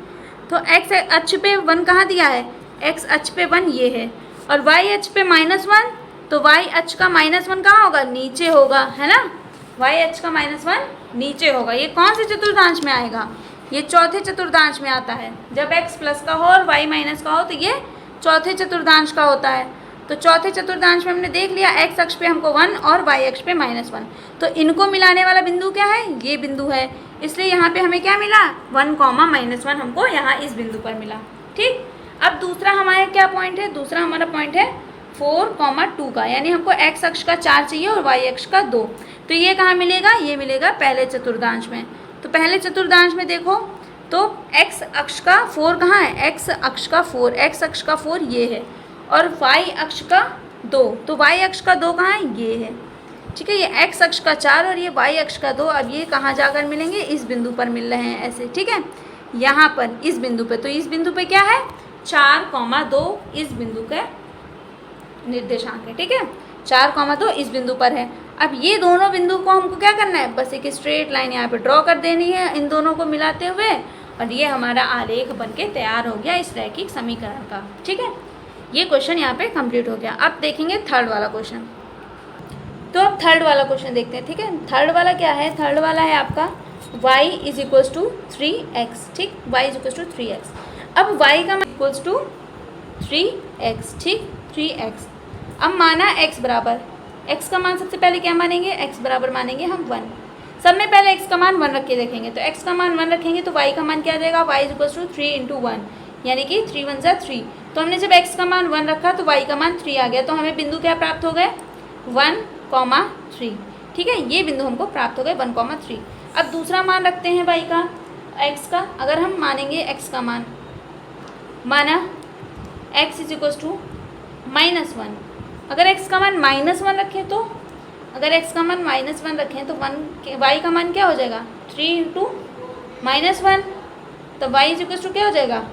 तो एक्स अक्ष पे 1 कहाँ दिया है, एक्स अक्ष पे 1 ये है, और वाई अक्ष पे -1, तो वाई अक्ष का -1 कहाँ होगा, नीचे होगा, है ना, वाई अक्ष का -1 नीचे होगा। ये कौन से चतुर्थांश में आएगा, ये चौथे चतुर्थांश में आता है। जब x प्लस का हो और y माइनस का हो तो ये चौथे चतुर्थांश का होता है। तो चौथे चतुर्थांश में हमने देख लिया x अक्ष पे हमको 1 और y अक्ष पे -1, तो इनको मिलाने वाला बिंदु क्या है, ये बिंदु है, इसलिए यहाँ पे हमें क्या मिला, 1 कॉमा -1 हमको यहाँ इस बिंदु पर मिला। ठीक, अब दूसरा हमारा क्या पॉइंट है, दूसरा हमारा पॉइंट है 4,2 का, यानी हमको x अक्ष का 4 चाहिए और y अक्ष का 2, तो ये कहाँ मिलेगा, ये मिलेगा पहले चतुर्थांश में। तो पहले चतुर्थांश में देखो तो x अक्ष का 4 कहाँ है, x अक्ष का 4, x अक्ष का 4 ये है, और y अक्ष का 2, तो y अक्ष का 2 कहाँ है, ये है, ठीक है, ये x अक्ष का 4 और ये y अक्ष का 2, अब ये कहाँ जाकर मिलेंगे, इस बिंदु पर मिल रहे हैं ऐसे, ठीक है, यहाँ पर इस बिंदु पे। तो इस बिंदु पे क्या है, 4,2 इस बिंदु का निर्देशांक है, ठीक है, 4,2 इस बिंदु पर है। अब ये दोनों बिंदु को हमको क्या करना है, बस एक स्ट्रेट लाइन यहाँ पे ड्रॉ कर देनी है इन दोनों को मिलाते हुए, और ये हमारा आलेख बनके तैयार हो गया इस रैखिक समीकरण का। ठीक है, ये क्वेश्चन यहाँ पे कंप्लीट हो गया। अब देखेंगे थर्ड वाला क्वेश्चन। तो अब थर्ड वाला क्वेश्चन देखते हैं। ठीक है, थर्ड वाला क्या है, थर्ड वाला है आपका y is equals to 3x। ठीक, y is equals to 3x। अब y का मान इक्वल्स टू 3x। ठीक, 3x। अब माना x बराबर, x का मान सबसे पहले क्या मानेंगे, x बराबर मानेंगे हम 1। सब में पहले x का मान 1 रख के देखेंगे, तो x का मान 1 रखेंगे तो y का मान क्या आ जाएगा, y is equals to 3 into 1, यानी कि 3 1 जा 3। तो हमने जब x का मान 1 रखा तो y का मान 3 आ गया, तो हमें बिंदु क्या प्राप्त हो गए, 1,3। ठीक है, ये बिंदु हमको प्राप्त हो गए 1,3। अब दूसरा मान रखते हैं y का, x का। अगर हम मानेंगे x का मान, माना x इज इक्वल्स टू -1। अगर x का मान -1 रखें तो, अगर x का मान -1 रखें तो y का मान क्या हो जाएगा, 3 इंटू -1, तो y इज इक्वल्स टू क्या हो जाएगा,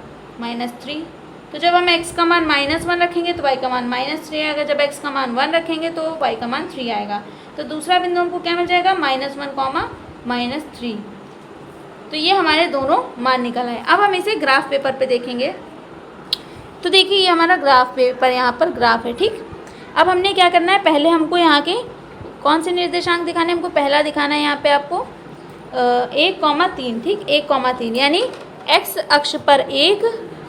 -3। तो जब हम x का मान -1 रखेंगे तो y का मान -3 आएगा, जब x का मान 1 रखेंगे तो y का मान 3 आएगा। तो दूसरा बिंदु हमको क्या मिल जाएगा, -1, -3। तो ये हमारे दोनों मान निकल आए। अब हम इसे ग्राफ पेपर पे देखेंगे। तो देखिए ये हमारा ग्राफ पेपर, यहाँ पर ग्राफ है। ठीक, अब हमने क्या करना है, पहले हमको यहाँ के कौन से निर्देशांक दिखाने, हमको पहला दिखाना है यहाँ पे आपको 1,3। ठीक, 1,3 यानी x अक्ष पर 1,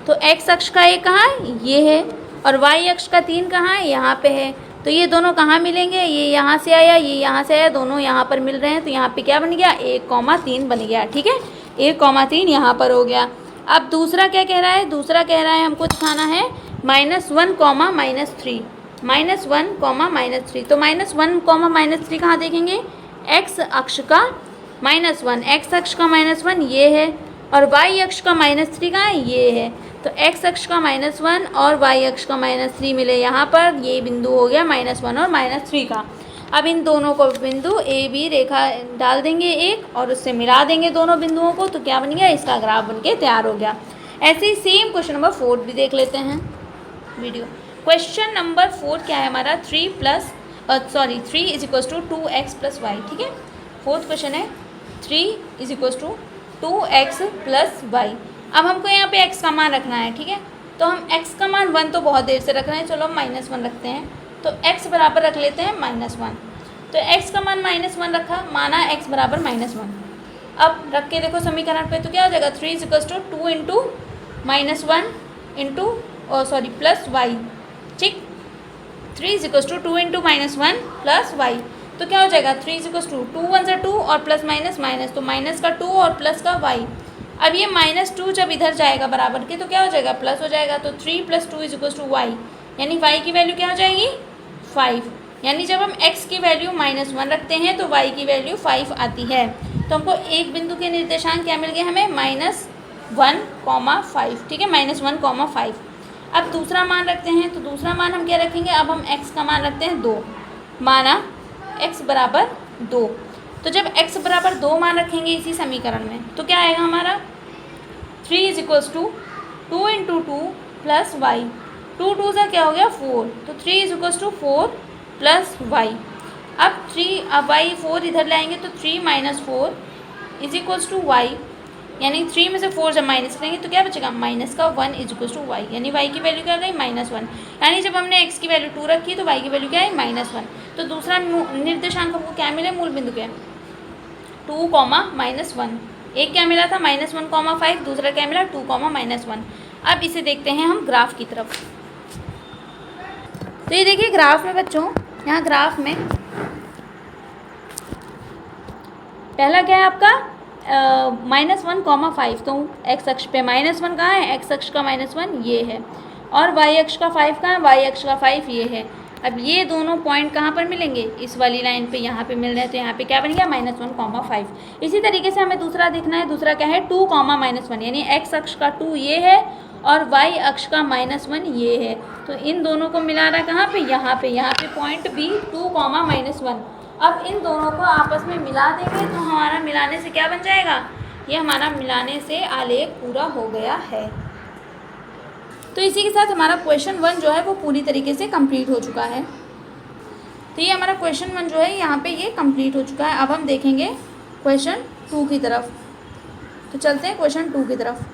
तो x अक्ष का 1 कहाँ है, ये है, और y अक्ष का 3 कहाँ है, यहाँ पे है। तो ये दोनों कहाँ मिलेंगे, ये यहाँ से आया, ये यहाँ से आया, दोनों यहाँ पर मिल रहे हैं, तो यहाँ पे क्या बन गया, 1,3 बन गया। ठीक है, 1,3 यहाँ पर हो गया। अब दूसरा क्या कह रहा है, दूसरा कह रहा है हमको दिखाना है -1, -3, -1, -3। तो -1, -3 कहाँ देखेंगे, x अक्ष का -1, x अक्ष का -1 ये है, और y अक्ष का -3 कहाँ है, ये है। तो x अक्ष का -1 और y अक्ष का -3 मिले यहाँ पर, ये बिंदु हो गया -1 और -3 का। अब इन दोनों को बिंदु a b रेखा डाल देंगे एक, और उससे मिला देंगे दोनों बिंदुओं को, तो क्या बन गया, इसका ग्राफ बनके तैयार हो गया। ऐसे ही सेम क्वेश्चन नंबर 4 भी देख लेते हैं वीडियो। क्वेश्चन नंबर 4 क्या है हमारा, 3 is equals to 2x plus y. ठीक है, फोर्थ क्वेश्चन है 3 is equals to 2x plus y. अब हमको यहाँ पे x का मान रखना है। ठीक है, तो हम x का मान 1 तो बहुत देर से रख रहे हैं, चलो हम -1 रखते हैं, तो x बराबर रख लेते हैं -1। तो x का मान -1 रखा, माना x बराबर -1। अब रख के देखो समीकरण पे, तो क्या हो जाएगा, 3 is equals to 2 into -1 into plus y. ठीक, 3 is equals to 2 into -1 plus y, तो क्या हो जाएगा, 3 इज इक्वल्स टू 2 1 से 2 और प्लस माइनस, तो माइनस का 2 और प्लस का वाई। अब ये -2 जब इधर जाएगा बराबर के, तो क्या हो जाएगा, प्लस हो जाएगा। तो 3 + 2 इज इक्वल्स टू वाई, यानी y की वैल्यू क्या हो जाएगी, 5। यानी जब हम x की वैल्यू -1 रखते हैं तो y की वैल्यू 5 आती है। तो हमको एक बिंदु के निर्देशांक क्या मिल गए हमें, -1,5। ठीक है, -1,5। अब दूसरा मान रखते हैं, तो दूसरा मान हम क्या रखेंगे, अब हम x का मान रखते हैं 2, माना x बराबर 2। तो जब x बराबर 2 मान रखेंगे इसी समीकरण में, तो क्या आएगा हमारा, 3 is equals to 2 into 2 plus y. 2 2 से क्या हो गया 4, तो 3 is equals to 4 plus y. अब वाई 4 इधर लाएंगे तो 3 minus 4 is equals to y, यानी 3 में से 4 जब माइनस करेंगे तो क्या बचेगा, माइनस का 1 इज इक्वल्स टू वाई, यानी वाई की वैल्यू क्या आ गई, -1। यानी जब हमने एक्स की वैल्यू 2 रखी तो वाई की वैल्यू क्या है, -1। तो दूसरा निर्देशांक हमको क्या मिले, मूल बिंदु के 2, -1। एक क्या मिला था, -1, 5, दूसरा क्या मिला 2, -1। अब इसे देखते हैं हम ग्राफ की तरफ। तो ये देखिए ग्राफ में बच्चों, यहाँ ग्राफ में पहला क्या है आपका -1, 5, तो एक्स अक्ष पे -1 कहाँ है, एक्स अक्ष का -1 ये है, और वाई अक्ष का 5 कहाँ है, वाई अक्ष का 5 ये है। अब ये दोनों पॉइंट कहाँ पर मिलेंगे, इस वाली लाइन पे यहाँ पे मिल रहे हैं, तो यहाँ पे क्या बन गया, -1, 5। इसी तरीके से हमें दूसरा देखना है, दूसरा क्या है 2, -1, यानी एक्स अक्ष का 2 ये है और वाई अक्ष का -1 ये है। तो इन दोनों को मिला रहा है कहाँ पे, यहाँ पे पॉइंट बी 2, -1। अब इन दोनों को आपस में मिला देंगे तो हमारा मिलाने से क्या बन जाएगा, ये हमारा मिलाने से आलेख पूरा हो गया है। तो इसी के साथ हमारा क्वेश्चन 1 जो है वो पूरी तरीके से कंप्लीट हो चुका है। तो ये हमारा क्वेश्चन 1 जो है यहाँ पे ये कंप्लीट हो चुका है। अब हम देखेंगे क्वेश्चन 2 की तरफ। तो चलते हैं क्वेश्चन 2 की तरफ।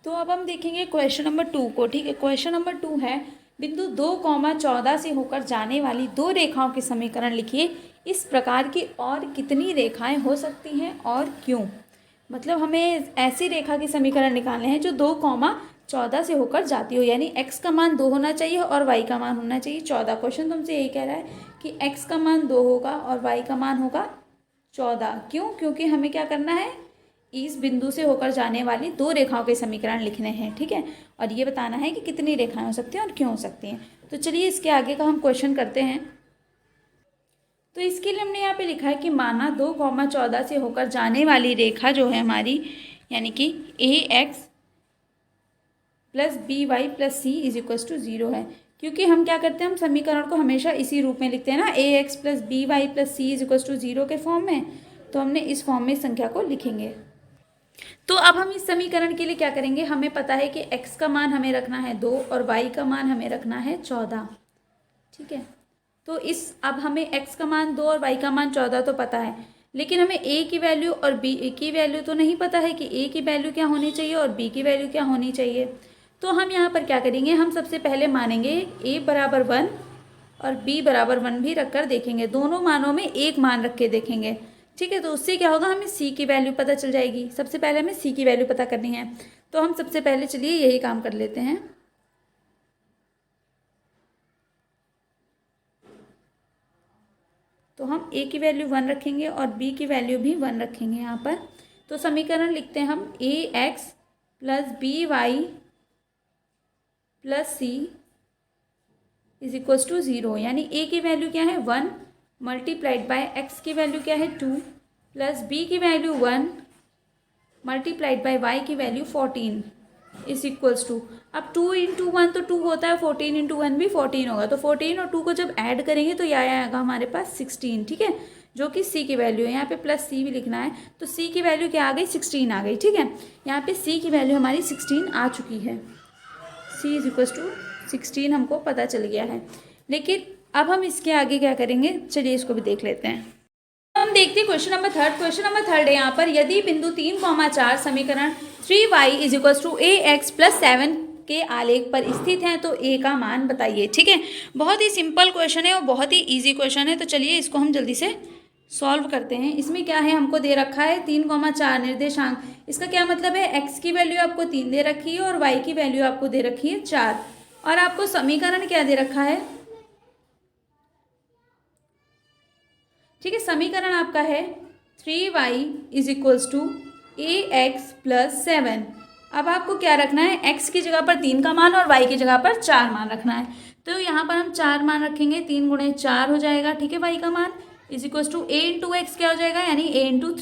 तो अब हम देखेंगे क्वेश्चन नंबर 2 को। ठीक है, क्वेश्चन नंबर 2 है, बिंदु 2, 14 से होकर जाने वाली दो रेखाओं के समीकरण लिखिए। इस प्रकार की और कितनी रेखाएं हो सकती हैं और क्यों। मतलब हमें ऐसी रेखा के समीकरण निकालने हैं जो 2, 14 से होकर जाती हो, यानी x का मान 2 होना चाहिए और y का मान होना चाहिए 14। क्वेश्चन तुमसे यही कह रहा है कि x का मान 2 होगा और y का मान होगा 14। क्यों, क्योंकि हमें क्या करना है, इस बिंदु से होकर जाने वाली दो रेखाओं के समीकरण लिखने हैं। ठीक है, और ये बताना है कि कितनी रेखाएं हो सकती हैं और क्यों हो सकती हैं। तो चलिए इसके आगे का हम क्वेश्चन करते हैं। तो इसके लिए हमने यहाँ पे लिखा है कि माना 2, 14 से होकर जाने वाली रेखा जो है हमारी, यानी कि ax + by + c = 0 है। क्योंकि हम क्या करते हैं, हम समीकरण को हमेशा इसी रूप में लिखते हैं ना, ax + by + c = 0 के फॉर्म में। तो हमने इस फॉर्म में इस संख्या को लिखेंगे। तो अब हम इस समीकरण के लिए क्या करेंगे, हमें पता है कि x का मान हमें रखना है 2 और y का मान हमें रखना है 14। ठीक है, तो अब हमें x का मान 2 और y का मान 14 तो पता है, लेकिन हमें a की वैल्यू और b की वैल्यू तो नहीं पता है कि a की वैल्यू क्या होनी चाहिए और b की वैल्यू क्या होनी चाहिए। तो हम यहाँ पर क्या करेंगे, हम सबसे पहले मानेंगे a = 1 और b = 1 भी रख कर देखेंगे। दोनों मानों में एक मान रख के देखेंगे। ठीक है, तो उससे क्या होगा, हमें c की वैल्यू पता चल जाएगी। सबसे पहले हमें c की वैल्यू पता करनी है, तो हम सबसे पहले चलिए यही काम कर लेते हैं। तो हम a की वैल्यू 1 रखेंगे और b की वैल्यू भी 1 रखेंगे यहाँ पर। तो समीकरण लिखते हैं हम ax + by + c = 0, यानी a की वैल्यू क्या है 1 × x की वैल्यू क्या है 2 + b की वैल्यू 1 × y की वैल्यू 14 = अब 2 × 1 तो 2 होता है, 14 × 1 भी 14 होगा। तो 14 और 2 को जब ऐड करेंगे तो यह आएगा हमारे पास 16। ठीक है, जो कि c की वैल्यू है। यहाँ पे +c भी लिखना है, तो c की वैल्यू क्या आ गई, 16 आ गई। ठीक है, यहाँ पे c की वैल्यू हमारी 16 आ चुकी है। c = 16 हमको पता चल गया है। लेकिन अब हम इसके आगे क्या करेंगे, चलिए इसको भी देख लेते हैं। हम देखते हैं क्वेश्चन नंबर 3। क्वेश्चन नंबर 3 है यहाँ पर, यदि बिंदु 3, 4 समीकरण 3y = ax + 7 के आलेख पर स्थित हैं तो a का मान बताइए। ठीक है, बहुत ही सिंपल क्वेश्चन है और बहुत ही इजी क्वेश्चन है। तो चलिए इसको हम जल्दी से सॉल्व करते हैं। इसमें क्या है, हमको दे रखा है 3, 4 निर्देशांक। इसका क्या मतलब है, x की वैल्यू आपको 3 दे रखी है और y की वैल्यू आपको दे रखी है 4, और आपको समीकरण क्या दे रखा है। ठीक है, समीकरण आपका है 3y = ax + 7। अब आपको क्या रखना है, x की जगह पर 3 का मान और y की जगह पर 4 मान रखना है। तो यहाँ पर हम 4 मान रखेंगे, 3 × 4 हो जाएगा। ठीक है, y का मान = a × x क्या हो जाएगा, यानी a ×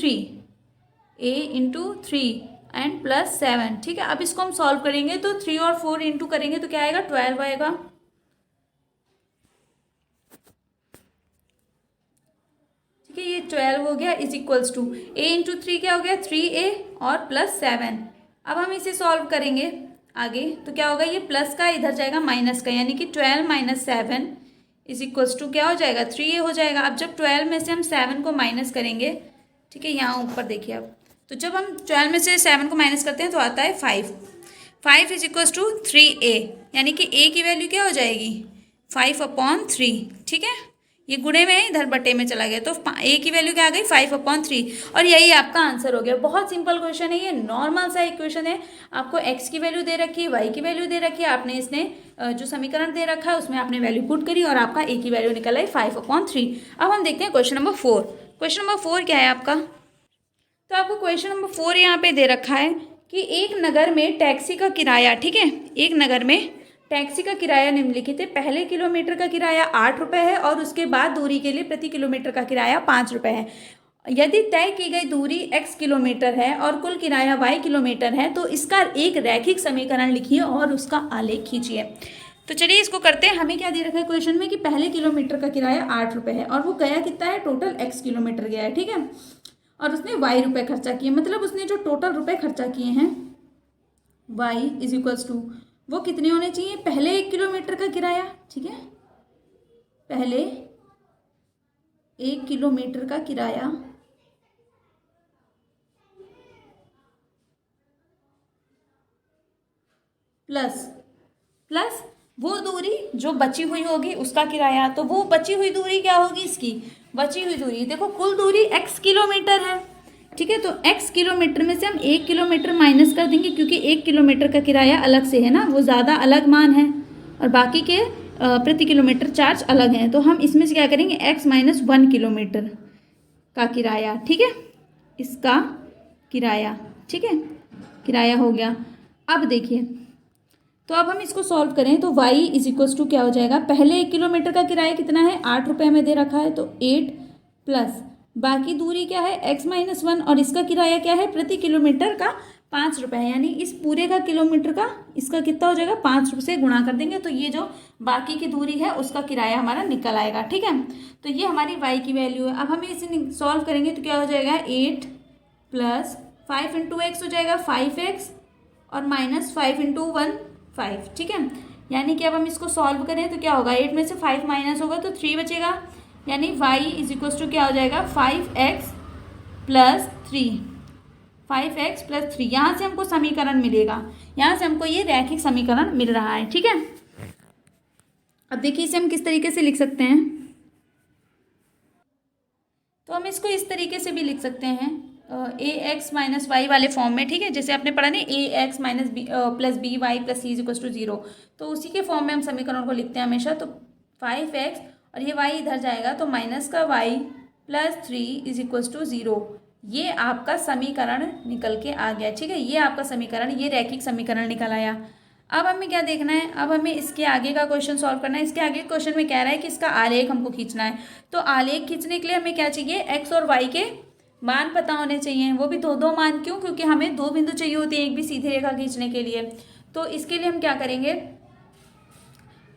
3 एंड +7। ठीक है, अब इसको हम सॉल्व करेंगे तो 3 और 4 इंटू करेंगे तो क्या आएगा, 12 आएगा। ठीक है, ये 12 हो गया = a × 3 क्या हो गया, 3a और +7। अब हम इसे सॉल्व करेंगे आगे तो क्या होगा, ये प्लस का इधर जाएगा माइनस का, यानी कि 12 - 7 इज इक्वल्स टू क्या हो जाएगा 3a हो जाएगा। अब जब 12 में से हम 7 को माइनस करेंगे, ठीक है, यहाँ ऊपर देखिए अब, तो जब हम 12 में से 7 को माइनस करते हैं तो आता है 5 इज इक्वल्स टू 3a, यानी कि a की वैल्यू क्या हो जाएगी 5/3, ठीक है, ये गुणे में है इधर बटे में चला गया, तो a की वैल्यू क्या आ गई 5/3, और यही आपका आंसर हो गया। बहुत सिंपल क्वेश्चन है ये, नॉर्मल सा एक क्वेश्चन है। आपको x की वैल्यू दे रखी है, y की वैल्यू दे रखी है, आपने इसने जो समीकरण दे रखा है उसमें आपने वैल्यू पुट करी और आपका a की वैल्यू निकल आई 5/3। अब हम देखते हैं क्वेश्चन नंबर 4। क्वेश्चन नंबर 4 क्या है आपका, तो आपको क्वेश्चन नंबर 4 यहाँ पे दे रखा है कि एक नगर में टैक्सी का किराया, ठीक है, एक नगर में टैक्सी का किराया निम्नलिखित है। पहले किलोमीटर का किराया 8 रुपये है और उसके बाद दूरी के लिए प्रति किलोमीटर का किराया 5 रुपये है। यदि तय की गई दूरी x किलोमीटर है और कुल किराया y किलोमीटर है, तो इसका एक रैखिक समीकरण लिखिए और उसका आलेख खींचिए। तो चलिए इसको करते हैं। हमें क्या दे रखा है क्वेश्चन में कि पहले किलोमीटर का किराया 8 रुपये है और वो गया कितना है, टोटल x किलोमीटर गया है, ठीक है, और उसने y रुपये खर्चा किए, मतलब उसने जो टोटल रुपये खर्चा किए हैं y इज इक्वल्स टू वो कितने होने चाहिए, पहले 1 किलोमीटर का किराया, ठीक है, पहले 1 किलोमीटर का किराया प्लस वो दूरी जो बची हुई होगी उसका किराया। तो वो बची हुई दूरी क्या होगी, इसकी बची हुई दूरी, देखो कुल दूरी x किलोमीटर है, ठीक है, तो x किलोमीटर में से हम 1 किलोमीटर माइनस कर देंगे क्योंकि 1 किलोमीटर का किराया अलग से है ना, वो ज़्यादा अलग मान है और बाकी के प्रति किलोमीटर चार्ज अलग हैं। तो हम इसमें से क्या करेंगे, x - 1 किलोमीटर का किराया, ठीक है, इसका किराया, ठीक है, किराया हो गया। अब देखिए, तो अब हम इसको सॉल्व करें तो y इज इक्वल्स टू क्या हो जाएगा, पहले 1 किलोमीटर का किराया कितना है 8 रुपये में दे रखा है, तो 8 प्लस बाकी दूरी क्या है x - 1 और इसका किराया क्या है प्रति किलोमीटर का 5 रुपये है, यानी इस पूरे का किलोमीटर का इसका कितना हो जाएगा 5 रुपये से गुणा कर देंगे, तो ये जो बाकी की दूरी है उसका किराया हमारा निकल आएगा, ठीक है। तो ये हमारी y की वैल्यू है। अब हमें इसे सॉल्व करेंगे तो क्या हो जाएगा 8 प्लस 5 × x हो जाएगा 5x और माइनस 5 × 1 5, ठीक है, यानी कि अब हम इसको सॉल्व करें तो क्या होगा 8 में से 5 माइनस होगा तो 3 बचेगा, यानी y इज इक्वल्स टू क्या हो जाएगा 5x + 3, 5x + 3। यहाँ से हमको समीकरण मिलेगा, यहाँ से हमको ये रैखिक समीकरण मिल रहा है, ठीक है। अब देखिए इसे हम किस तरीके से लिख सकते हैं, तो हम इसको इस तरीके से भी लिख सकते हैं ax - y वाले फॉर्म में, ठीक है, जैसे आपने पढ़ा नहीं ax - b + by + c = 0, तो उसी के फॉर्म में हम समीकरण को लिखते हैं हमेशा। तो 5x और ये y इधर जाएगा तो माइनस का y + 3 = 0, ये आपका समीकरण निकल के आ गया, ठीक है, ये आपका समीकरण, ये रैखिक समीकरण निकल आया। अब हमें क्या देखना है, अब हमें इसके आगे का क्वेश्चन सॉल्व करना है। इसके आगे क्वेश्चन में कह रहा है कि इसका आलेख हमको खींचना है। तो आलेख खींचने के लिए हमें क्या चाहिए, x और y के मान पता होने चाहिए, वो भी दो मान। क्यों, क्योंकि हमें 2 बिंदु चाहिए होते हैं एक भी सीधी रेखा खींचने के लिए। तो इसके लिए हम क्या करेंगे,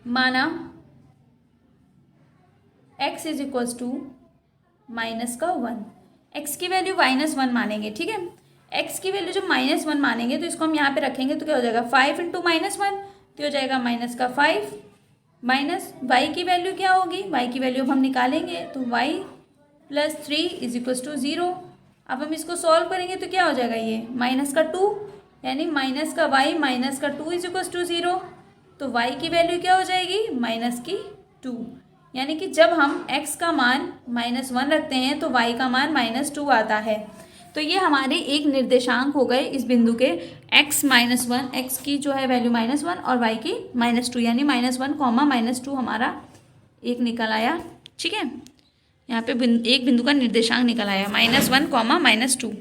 माना x is equals to -1, x की वैल्यू -1 मानेंगे, ठीक है, x की वैल्यू जब -1 मानेंगे तो इसको हम यहाँ पे रखेंगे तो क्या हो जाएगा 5 × -1 तो हो जाएगा -5 माइनस y की वैल्यू क्या होगी, y की वैल्यू अब हम निकालेंगे तो y + 3 = 0। अब हम इसको सॉल्व करेंगे तो क्या हो जाएगा, ये -2, यानी -2 = 0, तो y की वैल्यू क्या हो जाएगी -2, यानी कि जब हम x का मान -1 रखते हैं तो y का मान -2 आता है। तो ये हमारे एक निर्देशांक हो गए इस बिंदु के, x - 1, x की जो है वैल्यू -1 और y की -2, यानी -1, -2 हमारा एक निकल आया, ठीक है, यहाँ पे एक बिंदु का निर्देशांक निकल आया -1, -2।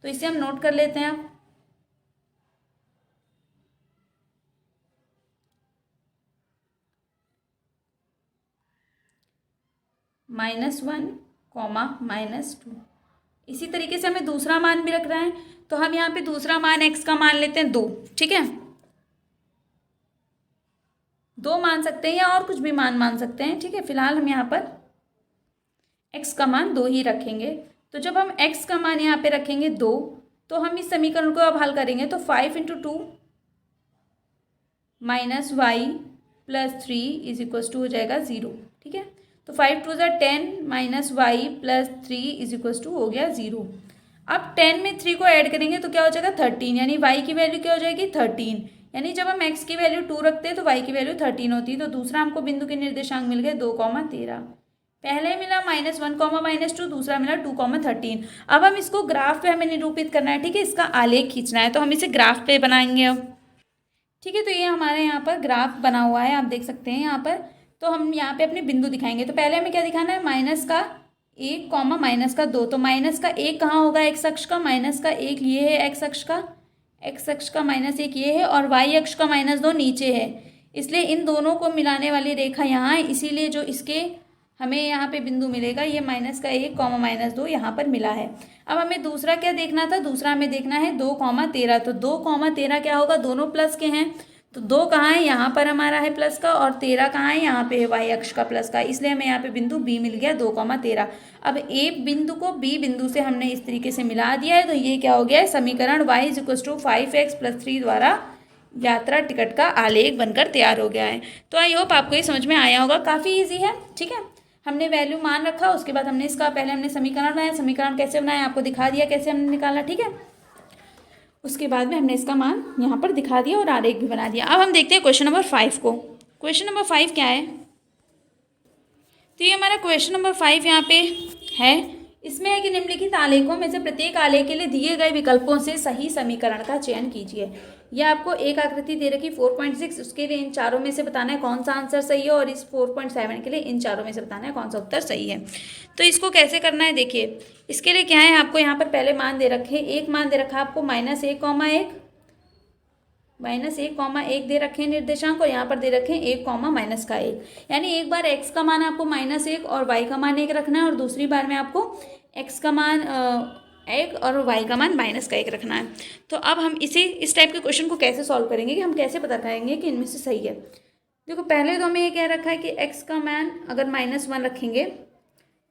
तो इसे हम नोट कर लेते हैं अब। -1, -2। इसी तरीके से हमें दूसरा मान भी रख रहा है, तो हम यहाँ पे दूसरा मान x का मान लेते हैं 2, ठीक है, 2 मान सकते हैं या और कुछ भी मान सकते हैं, ठीक है, फिलहाल हम यहाँ पर x का मान 2 ही रखेंगे। तो जब हम x का मान यहाँ पे रखेंगे 2, तो हम इस समीकरण को अब हल करेंगे तो 5 × 2 - y + 3 = हो जाएगा 0, ठीक है। तो 5 2 10 minus y plus 3 is equal to हो गया 0। अब 10 में 3 को ऐड करेंगे तो क्या हो जाएगा 13, यानी y की वैल्यू क्या हो जाएगी 13। यानी जब हम x की वैल्यू 2 रखते हैं तो y की वैल्यू 13 होती है। तो दूसरा हमको बिंदु के निर्देशांक मिल गए 2,13। पहले मिला -1, -2, दूसरा मिला 2,13। अब हम इसको ग्राफ पे हमें निरूपित करना है, ठीक है, इसका आलेख खींचना है, तो हम इसे ग्राफ पे बनाएंगे अब। ठीक है, तो ये हमारे यहाँ पर ग्राफ बना हुआ है, आप देख सकते हैं यहाँ पर। तो हम यहाँ पे अपने बिंदु दिखाएंगे। तो पहले हमें क्या दिखाना है, -1, -2। तो -1 कहाँ होगा एक्स अक्ष का, -1 ये है एक्स अक्ष का, -1 ये है, और वाई अक्ष का -2 नीचे है। इसलिए इन दोनों को मिलाने वाली रेखा यहाँ है, इसीलिए जो इसके हमें यहाँ पे बिंदु मिलेगा ये -1, -2 यहाँ पर मिला है। अब हमें दूसरा क्या देखना था, दूसरा हमें देखना है 2,13। तो 2,13 क्या होगा, दोनों प्लस के हैं। तो 2 कहाँ है, यहाँ पर हमारा है प्लस का, और 13 कहाँ है, यहाँ पे है वाई अक्ष का प्लस का। इसलिए हमें यहाँ पे बिंदु बी मिल गया 2,13। अब ए बिंदु को बी बिंदु से हमने इस तरीके से मिला दिया है। तो ये क्या हो गया है, समीकरण y = 5x + 3 द्वारा यात्रा टिकट का आलेख बनकर तैयार हो गया है। तो आई होप आपको ये समझ में आया होगा, काफ़ी ईजी है। ठीक है, हमने वैल्यू मान रखा, उसके बाद हमने इसका पहले हमने समीकरण बनाया, समीकरण कैसे बनाया आपको दिखा दिया कैसे हमने निकाला। ठीक है, उसके बाद में हमने इसका मान यहाँ पर दिखा दिया और आरेख भी बना दिया। अब हम देखते हैं क्वेश्चन नंबर 5 को। क्वेश्चन नंबर 5 क्या है, तो ये हमारा क्वेश्चन नंबर 5 यहाँ पे है। इसमें है कि निम्नलिखित आलेखों में से प्रत्येक आलेख के लिए दिए गए विकल्पों से सही समीकरण का चयन कीजिए। यह आपको एक आकृति दे रखी 4.6, उसके लिए इन चारों में से बताना है कौन सा आंसर सही है, और इस 4.7 के लिए इन चारों में से बताना है कौन सा उत्तर सही है। तो इसको कैसे करना है, देखिए इसके लिए क्या है, आपको यहाँ पर पहले मान दे रखे, एक मान दे रखा आपको -1,1 दे रखे हैं निर्देशांक, और यहाँ पर दे रखे हैं 1,-1, यानी एक बार x का मान आपको -1 और y का मान 1 रखना है, और दूसरी बार में आपको x का मान 1 और y का मान -1 रखना है। तो अब हम इस टाइप के क्वेश्चन को कैसे सॉल्व करेंगे, कि हम कैसे पता करेंगे कि इनमें से सही है। देखो पहले तो हमें ये कह रखा है कि x का मान अगर -1 रखेंगे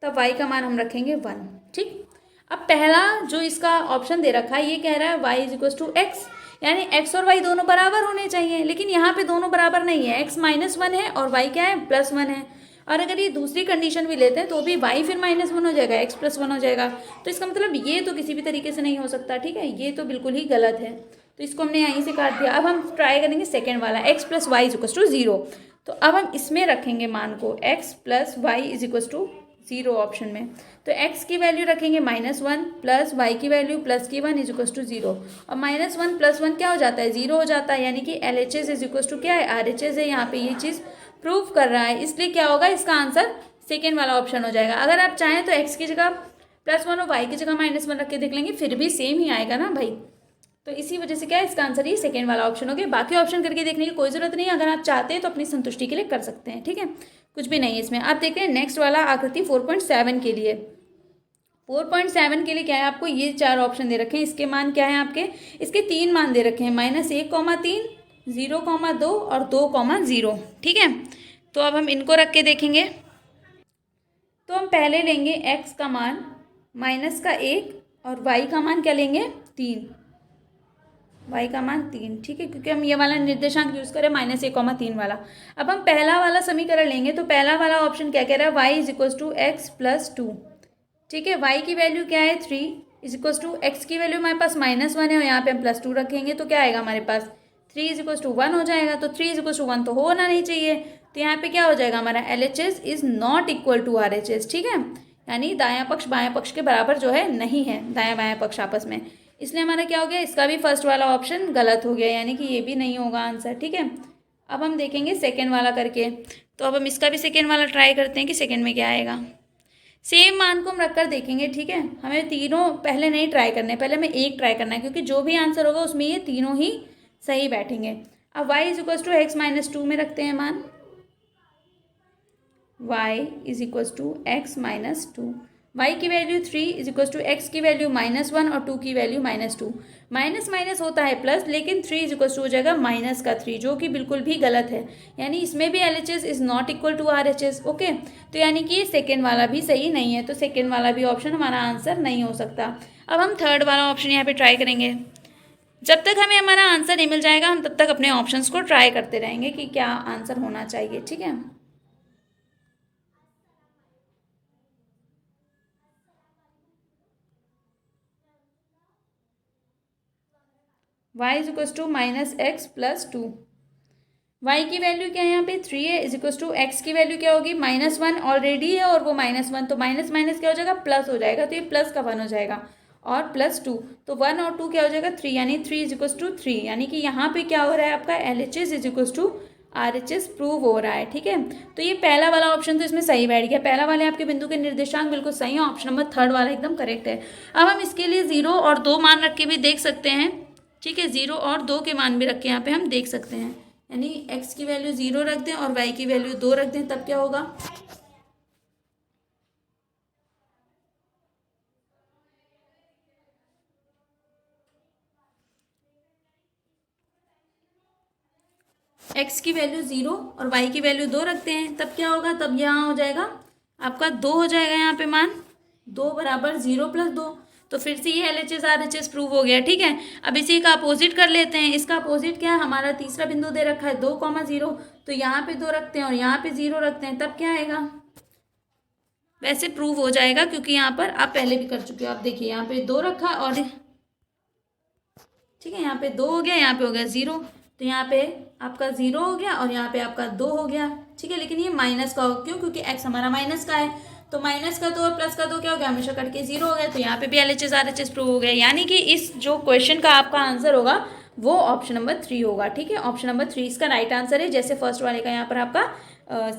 तब y का मान हम रखेंगे 1। ठीक, अब पहला जो इसका ऑप्शन दे रखा है ये कह रहा है y = x, यानी x और y दोनों बराबर होने चाहिए, लेकिन यहाँ पे दोनों बराबर नहीं है, x -1 है और y क्या है +1 है। और अगर ये दूसरी कंडीशन भी लेते हैं तो भी y फिर -1 हो जाएगा, x +1 हो जाएगा। तो इसका मतलब ये तो किसी भी तरीके से नहीं हो सकता। ठीक है, ये तो बिल्कुल ही गलत है, तो इसको हमने यहीं से काट दिया। अब हम ट्राई करेंगे सेकेंड वाला, x + y = 0। तो अब हम इसमें रखेंगे मान को x + y = 0 ऑप्शन में। तो x की वैल्यू रखेंगे -1 प्लस y की वैल्यू +1 = 0, और -1 + 1 क्या हो जाता है 0 हो जाता है, यानी कि LHS = क्या है RHS है। यहाँ पे ये चीज़ प्रूव कर रहा है, इसलिए क्या होगा इसका आंसर सेकेंड वाला ऑप्शन हो जाएगा। अगर आप चाहें तो x की जगह +1 और y की जगह -1 रख के देख लेंगे, फिर भी सेम ही आएगा ना भाई। तो इसी वजह से क्या है इसका आंसर ये सेकेंड वाला ऑप्शन हो गया। बाकी ऑप्शन करके देखने की कोई ज़रूरत नहीं है, अगर आप चाहते हैं तो अपनी संतुष्टि के लिए कर सकते हैं। ठीक है, कुछ भी नहीं है इसमें। आप देखते हैं नेक्स्ट वाला आकृति 4.7 के लिए। 4.7 के लिए क्या है, आपको ये 4 ऑप्शन दे रखे हैं, इसके मान क्या है आपके, इसके 3 मान दे रखे हैं, -1,3, 0,2 और 2,0। ठीक है, तो अब हम इनको रख के देखेंगे। तो हम पहले लेंगे x का मान -1 और y का मान क्या लेंगे 3, y का मान 3। ठीक है, क्योंकि हम ये वाला निर्देशांक यूज़ करें -1,3 वाला। अब हम पहला वाला समीकरण लेंगे, तो पहला वाला ऑप्शन क्या कह रहा है y = x + 2। ठीक है, y की वैल्यू क्या है 3 = x की वैल्यू हमारे पास -1 है, और यहाँ पे हम +2 रखेंगे तो क्या आएगा हमारे पास 3 = 1 हो जाएगा। तो 3 = 1 तो होना नहीं चाहिए, तो यहाँ पे क्या हो जाएगा हमारा LHS = not equal to RHS। ठीक है, यानी दायां पक्ष बायां पक्ष के बराबर जो है नहीं है दायां बायां पक्ष आपस में, इसलिए हमारा क्या हो गया, इसका भी फर्स्ट वाला ऑप्शन गलत हो गया, यानी कि ये भी नहीं होगा आंसर। ठीक है, अब हम देखेंगे सेकेंड वाला करके। तो अब हम इसका भी सेकेंड वाला ट्राई करते हैं कि सेकेंड में क्या आएगा। सेम मान को हम रख कर देखेंगे। ठीक है, हमें तीनों पहले नहीं ट्राई करने, पहले हमें एक ट्राई करना है, क्योंकि जो भी आंसर होगा उसमें ये तीनों ही सही बैठेंगे। अब y = x - 2 में रखते हैं मान, y = x - 2। y की वैल्यू 3 = x की वैल्यू -1 और 2 की वैल्यू -2। माइनस होता है प्लस, लेकिन 3 = हो जाएगा -3, जो कि बिल्कुल भी गलत है, यानी इसमें भी LHS = not equal to RHS। Okay, तो यानी कि ये सेकेंड वाला भी सही नहीं है, तो सेकेंड वाला भी ऑप्शन हमारा आंसर नहीं हो सकता। अब हम थर्ड वाला ऑप्शन यहाँ पे ट्राई करेंगे। जब तक हमें हमारा आंसर नहीं मिल जाएगा हम तब तक अपने ऑप्शंस को ट्राई करते रहेंगे कि क्या आंसर होना चाहिए। ठीक है, y is equal to minus x plus two. y की वैल्यू क्या है यहाँ पे 3 है, इज इक्वल टू एक्स की वैल्यू क्या होगी -1 ऑलरेडी है और वो -1, तो माइनस माइनस क्या हो जाएगा प्लस हो जाएगा, तो ये प्लस का 1 हो जाएगा और +2, तो 1 और 2 क्या हो जाएगा 3, यानी 3 इज इक्वल टू 3, यानी कि यहाँ पे क्या हो रहा है आपका LHS is equal to RHS prove हो रहा है। ठीक है, तो ये पहला वाला ऑप्शन तो इसमें सही बैठ गया, पहला वाले आपके बिंदु के निर्देशांक बिल्कुल सही है, ऑप्शन नंबर 3 वाला एकदम करेक्ट है। अब हम इसके लिए 0 और 2 मान रख के भी देख सकते हैं। ठीक है, 0 और 2 के मान भी रख के यहाँ पे हम देख सकते हैं, यानी x की वैल्यू 0 रख दें और y की वैल्यू 2 रख दें, तब क्या होगा x की वैल्यू 0 और y की वैल्यू 2 रखते हैं, तब क्या होगा, तब यहाँ हो जाएगा आपका 2 हो जाएगा यहाँ पे मान 2 बराबर 0 + 2, तो फिर से ये LHS RHS प्रूव हो गया। ठीक है, अब इसी का अपोजिट कर लेते हैं, इसका अपोजिट क्या है, हमारा तीसरा बिंदु दे रखा है 2,0, तो यहाँ पे 2 रखते हैं और यहाँ पे 0 रखते हैं, तब क्या आएगा, वैसे प्रूव हो जाएगा क्योंकि यहाँ पर आप पहले भी कर चुके हो। आप देखिए यहाँ पे 2 रखा और ठीक है यहाँ पे 2 हो गया, यहाँ पे हो गया 0, तो यहाँ पे आपका 0 हो गया और यहाँ पे आपका 2 हो गया। ठीक है, लेकिन ये माइनस का हो, क्यों, क्योंकि x हमारा माइनस का है, तो माइनस का 2 और प्लस का 2 क्या हो गया, हमेशा कट के 0 हो गया, तो यहाँ पे भी LHS RHS प्रूव हो गया, यानी कि इस जो क्वेश्चन का आपका आंसर होगा वो ऑप्शन नंबर 3 होगा। ठीक है, ऑप्शन नंबर 3 इसका राइट आंसर है, जैसे फर्स्ट वाले का यहाँ पर आपका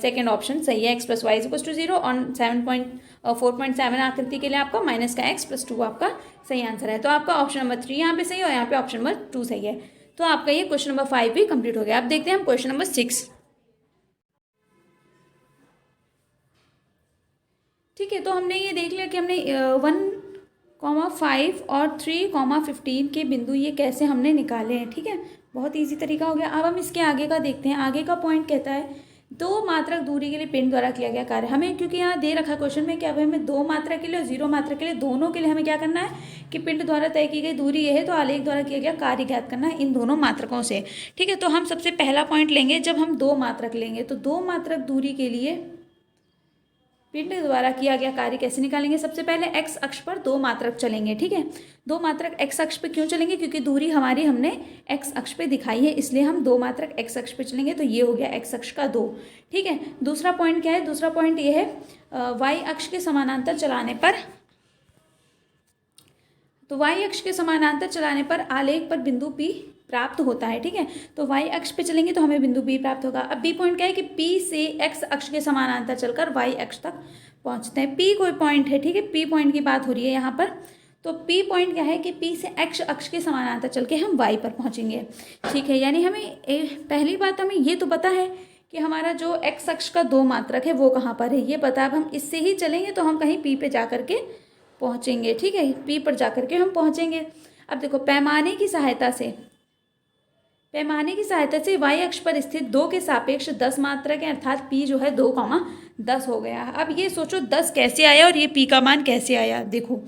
सेकेंड ऑप्शन सही है, x + y = 0 और 4.7 आकृति के लिए आपका माइनस का x + 2 आपका सही आंसर है, तो आपका ऑप्शन नंबर 3 यहाँ पे सही है और यहाँ पे ऑप्शन नंबर 2 सही है, तो आपका ये क्वेश्चन नंबर 5 भी कंप्लीट हो गया। अब देखते हैं हम क्वेश्चन नंबर 6। ठीक है, तो हमने ये देख लिया कि हमने 1,5 और 3,15 के बिंदु ये कैसे हमने निकाले हैं। ठीक है, बहुत इजी तरीका हो गया। अब हम इसके आगे का देखते हैं। आगे का पॉइंट कहता है 2 मात्रक दूरी के लिए पिंड द्वारा किया गया कार्य। हमें क्योंकि यहाँ दे रखा क्वेश्चन में क्या हमें 2 मात्रा के लिए और 0 मात्रा के लिए दोनों के लिए हमें क्या करना है कि पिंड द्वारा तय की गई दूरी ये है, तो आलेख द्वारा किया गया कार्य ज्ञात करना है इन दोनों मात्रकों से। ठीक है, तो हम सबसे पहला पॉइंट लेंगे, जब हम 2 मात्रक लेंगे तो 2 मात्रक दूरी के लिए पिंड द्वारा किया गया कार्य कैसे निकालेंगे। सबसे पहले x अक्ष पर 2 मात्रक चलेंगे। ठीक है, 2 मात्रक x अक्ष पे क्यों चलेंगे, क्योंकि दूरी हमारी हमने x अक्ष पे दिखाई है, इसलिए हम 2 मात्रक x अक्ष पे चलेंगे, तो ये हो गया x अक्ष का 2। ठीक है, दूसरा पॉइंट क्या है, दूसरा पॉइंट ये है y अक्ष के समानांतर चलाने पर, तो y अक्ष के समानांतर चलाने पर आलेख पर बिंदु P प्राप्त होता है। ठीक है, तो y अक्ष पे चलेंगे तो हमें बिंदु P प्राप्त होगा। अब B पॉइंट क्या है कि P से x अक्ष के समानांतर चलकर y अक्ष तक पहुंचते हैं। P कोई पॉइंट है, ठीक है, P पॉइंट की बात हो रही है यहाँ पर, तो P पॉइंट क्या है कि P से x अक्ष के समानांतर चल के हम y पर पहुँचेंगे। ठीक है, यानी हमें पहली बात हमें ये तो पता है कि हमारा जो x अक्ष का 2 मात्रक है वो कहाँ पर है, ये पता। अब हम इससे ही चलेंगे तो हम कहीं P पे जा कर के पहुँचेंगे। ठीक है, P पर जा कर के हम पहुँचेंगे। अब देखो पैमाने की सहायता से y अक्ष पर स्थित 2 के सापेक्ष 10 मात्रक है, अर्थात p जो है 2,10 हो गया। अब ये सोचो 10 कैसे आया और ये p का मान कैसे आया। देखो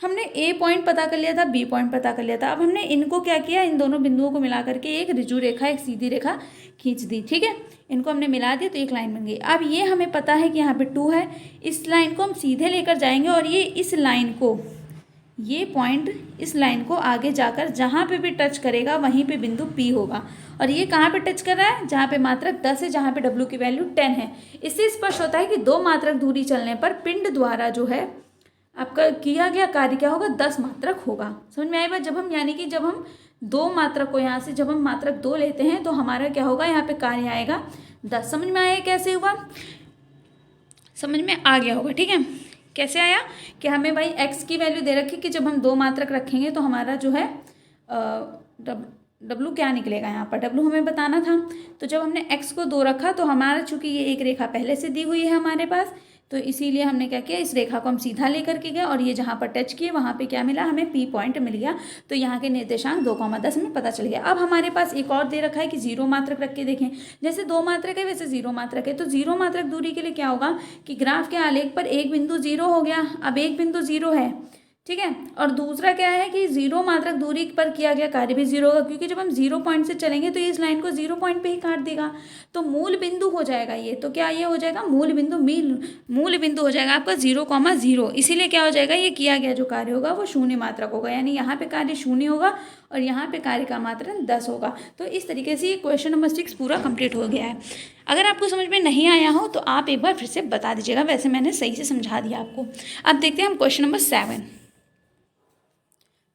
हमने a पॉइंट पता कर लिया था, b पॉइंट पता कर लिया था, अब हमने इनको क्या किया, इन दोनों बिंदुओं को मिला करके एक ऋजु रेखा, एक सीधी रेखा खींच दी। ठीक है, इनको हमने मिला दिया तो एक लाइन बन गई। अब ये हमें पता है कि यहाँ पे 2 है, इस लाइन को हम सीधे लेकर जाएंगे और ये इस लाइन को, ये पॉइंट इस लाइन को आगे जाकर जहाँ पे भी टच करेगा वहीं पे बिंदु P होगा। और ये कहाँ पे टच कर रहा है, जहाँ पे मात्रक 10 है, जहाँ पे W की वैल्यू 10 है। इससे स्पष्ट होता है कि 2 मात्रक दूरी चलने पर पिंड द्वारा जो है आपका किया गया कार्य क्या होगा, 10 मात्रक होगा। समझ में आई बात। जब हम यानी कि जब हम 2 मात्रक को यहाँ से जब हम मात्रक 2 लेते हैं तो हमारा क्या होगा, यहाँ पे कार्य आएगा 10। समझ में आया कैसे हुआ, समझ में आ गया होगा। ठीक है, कैसे आया कि हमें भाई x की वैल्यू दे रखी कि जब हम 2 मात्रक रखेंगे तो हमारा जो है W क्या निकलेगा, यहाँ पर W हमें बताना था। तो जब हमने x को 2 रखा तो हमारा चूंकि ये एक रेखा पहले से दी हुई है हमारे पास, तो इसीलिए हमने क्या किया, इस रेखा को हम सीधा लेकर के गए और ये जहाँ पर टच किए वहाँ पे क्या मिला, हमें P पॉइंट मिल गया। तो यहाँ के निर्देशांक 2,10 में पता चल गया। अब हमारे पास एक और दे रखा है कि 0 मात्रक रख के देखें। जैसे 2 मात्रक है वैसे 0 मात्रक है, तो 0 मात्रक दूरी के लिए क्या होगा कि ग्राफ के आलेख पर एक बिंदु 0 हो गया। अब एक बिंदु 0 है ठीक है। और दूसरा क्या है कि 0 मात्रक दूरी पर किया गया कार्य भी 0 होगा, क्योंकि जब हम 0 पॉइंट से चलेंगे तो इस लाइन को 0 पॉइंट पे ही काट देगा, तो मूल बिंदु हो जाएगा ये। तो क्या ये हो जाएगा मूल बिंदु हो जाएगा आपका 0,0। इसीलिए क्या हो जाएगा, ये किया गया जो कार्य होगा वो शून्य मात्रक होगा, यानी यहाँ पे कार्य 0 होगा और यहाँ पे कार्य का मात्रक 10 होगा। तो इस तरीके से ये क्वेश्चन नंबर 6 पूरा कंप्लीट हो गया है। अगर आपको समझ में नहीं आया हो तो आप एक बार फिर से बता दीजिएगा, वैसे मैंने सही से समझा दिया आपको। अब देखते हैं हम क्वेश्चन नंबर 7।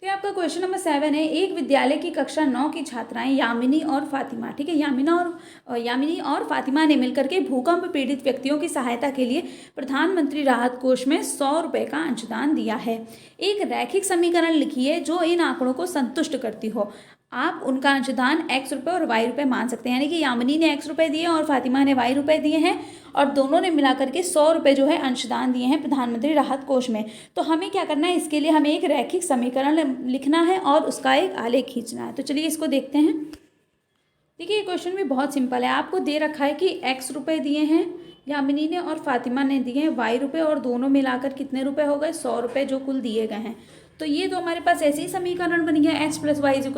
तो आपका क्वेश्चन नंबर 7 है, एक विद्यालय की कक्षा 9 की छात्राएं यामिनी और फातिमा, ठीक है, यामिनी और फातिमा ने मिलकर के भूकंप पीड़ित व्यक्तियों की सहायता के लिए प्रधानमंत्री राहत कोष में 100 रुपये का अंशदान दिया है। एक रैखिक समीकरण लिखिए जो इन आंकड़ों को संतुष्ट करती हो। आप उनका अंशदान x रुपये और y रुपये मान सकते हैं, यानी कि यामिनी ने x रुपये दिए और फातिमा ने y रुपये दिए हैं, और दोनों ने मिलाकर के 100 रुपये जो है अंशदान दिए हैं प्रधानमंत्री राहत कोष में। तो हमें क्या करना है, इसके लिए हमें एक रैखिक समीकरण लिखना है और उसका एक आलेख खींचना है। तो चलिए इसको देखते हैं। देखिए ये क्वेश्चन भी बहुत सिंपल है। आपको दे रखा है कि x रुपये दिए हैं यामिनी ने और फातिमा ने दिए हैं y रुपये, और दोनों मिलाकर कितने रुपये हो गए, 100 रुपये जो कुल दिए गए हैं। तो ये तो हमारे पास ऐसे ही समीकरण बन गया x + y =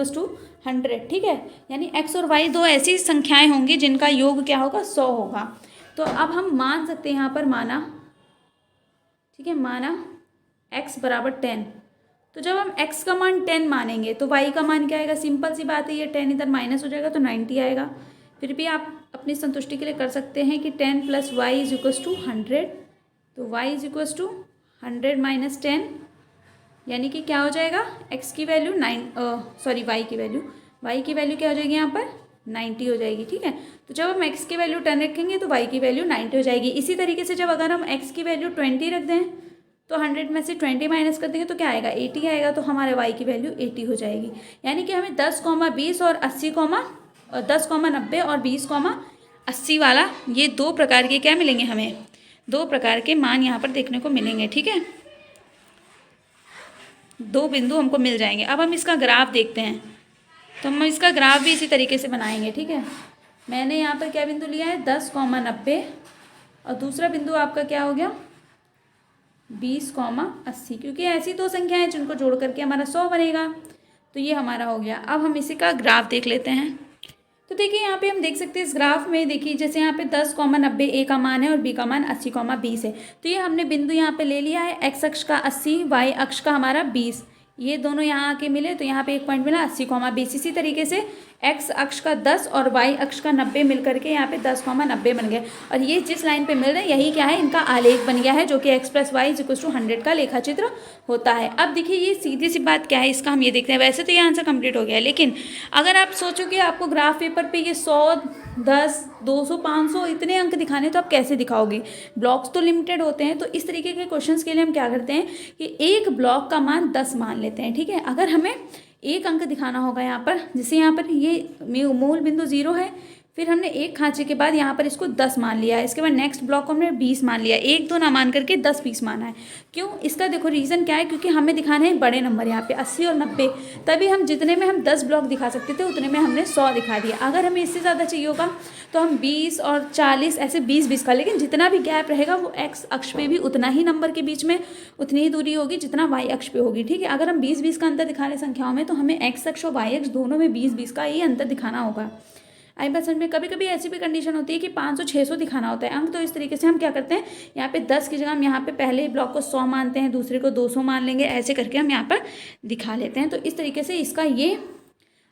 100, ठीक है, यानी x और y दो ऐसी संख्याएं होंगी जिनका योग क्या होगा, 100 होगा। तो अब हम मान सकते हैं यहाँ पर माना, ठीक है, माना x = 10। तो जब हम x का मान 10 मानेंगे तो y का मान क्या आएगा, सिंपल सी बात है, ये 10 इधर माइनस हो जाएगा तो 90 आएगा। फिर भी आप अपनी संतुष्टि के लिए कर सकते हैं कि 10 + y = 100, तो y = 100 - 10, यानी कि क्या हो जाएगा, x की वैल्यू y की वैल्यू क्या हो जाएगी यहाँ पर 90 हो जाएगी, ठीक है। तो जब हम x की वैल्यू 10 रखेंगे तो y की वैल्यू 90 हो जाएगी। इसी तरीके से जब अगर हम x की वैल्यू 20 रख दें तो 100 में से 20 माइनस कर देंगे तो क्या आएगा, 80 आएगा, तो हमारे y की वैल्यू 80 हो जाएगी। यानी कि हमें 10, 20 और 10, 90 और 20, 80 वाला ये दो प्रकार के क्या मिलेंगे, हमें दो प्रकार के मान यहाँ पर देखने को मिलेंगे, ठीक है, दो बिंदु हमको मिल जाएंगे। अब हम इसका ग्राफ देखते हैं, तो हम इसका ग्राफ भी इसी तरीके से बनाएंगे, ठीक है। मैंने यहाँ पर क्या बिंदु लिया है, 10, 90, और दूसरा बिंदु आपका क्या हो गया, 20, 80, क्योंकि ऐसी दो संख्याएं जिनको जोड़ करके हमारा 100 बनेगा। तो ये हमारा हो गया। अब हम इसी का ग्राफ देख लेते हैं। तो देखिए यहाँ पे हम देख सकते हैं इस ग्राफ में, देखिए जैसे यहाँ पे 10, 90 a का मान है और b का मान 80, 20 है। तो ये हमने बिंदु यहाँ पे ले लिया है, x अक्ष का 80, y अक्ष का हमारा 20, ये दोनों यहाँ आके मिले तो यहाँ पे एक पॉइंट मिला 80, 20। इसी तरीके से x अक्ष का 10 और y अक्ष का 90 मिल करके यहाँ पे 10, 90 बन गए, और ये जिस लाइन पे मिल रहे हैं यही क्या है, इनका आलेख बन गया है, जो कि x + y = 100 का लेखा चित्र होता है। अब देखिए ये सीधी सी बात क्या है, इसका हम ये देखते हैं। वैसे तो ये आंसर कंप्लीट हो गया है, लेकिन अगर आप सोचो कि आपको ग्राफ पेपर पे ये 100, 10, 200, 500 इतने अंक दिखाने, तो आप कैसे दिखाओगे, ब्लॉक्स तो लिमिटेड होते हैं। तो इस तरीके के क्वेश्चंस के लिए हम क्या करते हैं कि एक ब्लॉक का मान 10 मान लेते हैं, ठीक है। अगर हमें एक अंक दिखाना होगा यहाँ पर, जैसे यहाँ पर ये मूल बिंदु 0 है, फिर हमने एक खांचे के बाद यहाँ पर इसको 10 मान लिया है, इसके बाद नेक्स्ट ब्लॉक को हमने 20 मान लिया, 1, 2 ना मान करके 10, 20 माना है। क्यों, इसका देखो रीज़न क्या है, क्योंकि हमें दिखाने हैं बड़े नंबर यहाँ पे 80 और 90, तभी हम जितने में हम 10 ब्लॉक दिखा सकते थे उतने में हमने 100 दिखा दिया। अगर हमें इससे ज़्यादा चाहिए होगा तो हम 20 और 40 ऐसे 20 का, लेकिन जितना भी गैप रहेगा वो x अक्ष पे भी उतना ही नंबर के बीच में उतनी ही दूरी होगी जितना y अक्ष पे होगी, ठीक है। अगर हम 20 का अंतर दिखा रहे संख्याओं में तो हमें x अक्ष और y अक्ष दोनों में 20 का ही अंतर दिखाना होगा। आई बात समझ में। कभी कभी ऐसी भी कंडीशन होती है कि 500, 600 दिखाना होता है अंक, तो इस तरीके से हम क्या करते हैं, यहाँ पे 10 की जगह हम यहाँ पे पहले ब्लॉक को 100 मानते हैं, दूसरे को 200 मान लेंगे, ऐसे करके हम यहाँ पर दिखा लेते हैं। तो इस तरीके से इसका ये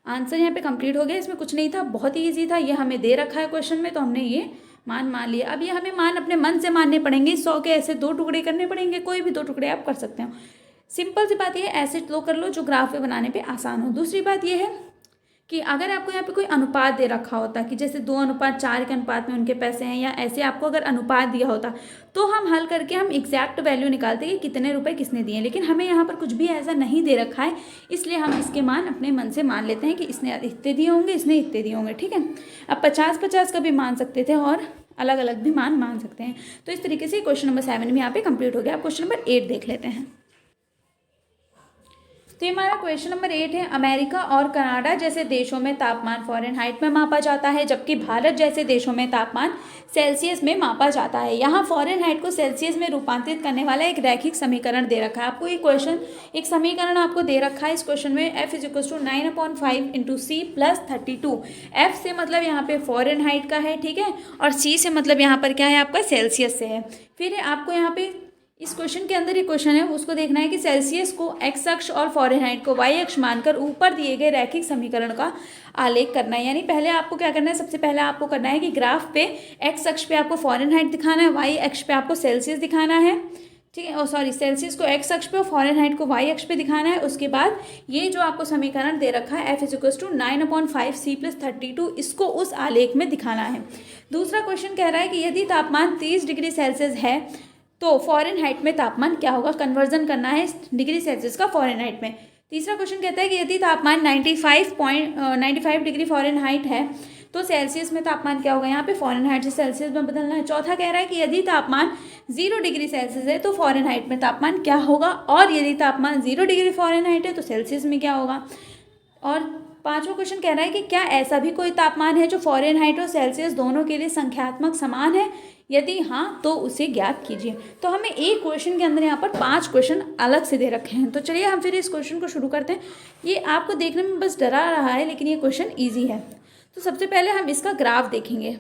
आंसर यहाँ पे कंप्लीट हो गया। इसमें कुछ नहीं था, बहुत ही ईजी था, ये हमें दे रखा है क्वेश्चन में, तो हमने ये मान लिया। अब ये हमें मान अपने मन से मानने पड़ेंगे, 100 के ऐसे 2 टुकड़े करने पड़ेंगे, कोई भी 2 टुकड़े आप कर सकते हो। सिंपल सी बात ये है, ऐसे तो कर लो जो ग्राफ पे बनाने पे आसान हो। दूसरी बात ये है कि अगर आपको यहाँ पे कोई अनुपात दे रखा होता कि जैसे 2:4 के अनुपात में उनके पैसे हैं, या ऐसे आपको अगर अनुपात दिया होता तो हम हल करके हम एग्जैक्ट वैल्यू निकालते कि कितने रुपए किसने दिए। लेकिन हमें यहाँ पर कुछ भी ऐसा नहीं दे रखा है, इसलिए हम इसके मान अपने मन से मान लेते हैं कि इसने इतने दिए होंगे, इसने इतने दिए होंगे, ठीक है। अब 50-50 का भी मान सकते थे और अलग अलग भी मान सकते हैं। तो इस तरीके से क्वेश्चन नंबर 7 भी यहाँ पे कंप्लीट हो गया। अब क्वेश्चन नंबर 8 देख लेते हैं। तो ये हमारा क्वेश्चन नंबर 8 है। अमेरिका और कनाडा जैसे देशों में तापमान फ़ारेनहाइट में मापा जाता है, जबकि भारत जैसे देशों में तापमान सेल्सियस में मापा जाता है। यहाँ फ़ारेनहाइट को सेल्सियस में रूपांतरित करने वाला एक रैखिक समीकरण दे रखा है आपको। ये क्वेश्चन एक समीकरण आपको दे रखा है इस क्वेश्चन में, F = 9/5 × C + 32। F से मतलब यहाँ पे फ़ारेनहाइट का है, ठीक है, और C से मतलब यहाँ पर क्या है आपका सेल्सियस से है। फिर आपको यहाँ पे इस क्वेश्चन के अंदर एक क्वेश्चन है, उसको देखना है कि सेल्सियस को एक्स अक्ष और फ़ारेनहाइट को वाई अक्ष मानकर ऊपर दिए गए रैखिक समीकरण का आलेख करना है। यानी पहले आपको क्या करना है, सबसे पहले आपको करना है कि ग्राफ पे एक्स अक्ष पे आपको फ़ारेनहाइट दिखाना है, वाई अक्ष पे आपको सेल्सियस दिखाना है, ठीक है। सॉरी, सेल्सियस को एक्स अक्ष पे और फ़ारेनहाइट को वाई अक्ष पे दिखाना है। उसके बाद ये जो आपको समीकरण दे रखा है F = 9/5 C + 32, इसको उस आलेख में दिखाना है। दूसरा क्वेश्चन कह रहा है कि यदि तापमान 30 डिग्री सेल्सियस है तो फ़ारेनहाइट में तापमान क्या होगा, कन्वर्जन करना है डिग्री सेल्सियस का फ़ारेनहाइट में। तीसरा क्वेश्चन कहता है कि यदि तापमान 95 डिग्री फ़ारेनहाइट है तो सेल्सियस में तापमान क्या होगा, यहाँ पे फ़ारेनहाइट से सेल्सियस में बदलना है। चौथा कह रहा है कि यदि तापमान 0 डिग्री सेल्सियस है तो फ़ारेनहाइट में तापमान क्या होगा, और यदि तापमान 0 डिग्री फ़ारेनहाइट है तो सेल्सियस में क्या होगा। और पांचवा क्वेश्चन कह रहा है कि क्या ऐसा भी कोई तापमान है जो फ़ारेनहाइट और सेल्सियस दोनों के लिए संख्यात्मक समान है, यदि हाँ तो उसे ज्ञात कीजिए। तो हमें एक क्वेश्चन के अंदर यहाँ पर 5 क्वेश्चन अलग से दे रखे हैं। तो चलिए हम फिर इस क्वेश्चन को शुरू करते हैं। ये आपको देखने में बस डरा रहा है, लेकिन ये क्वेश्चन ईजी है। तो सबसे पहले हम इसका ग्राफ देखेंगे।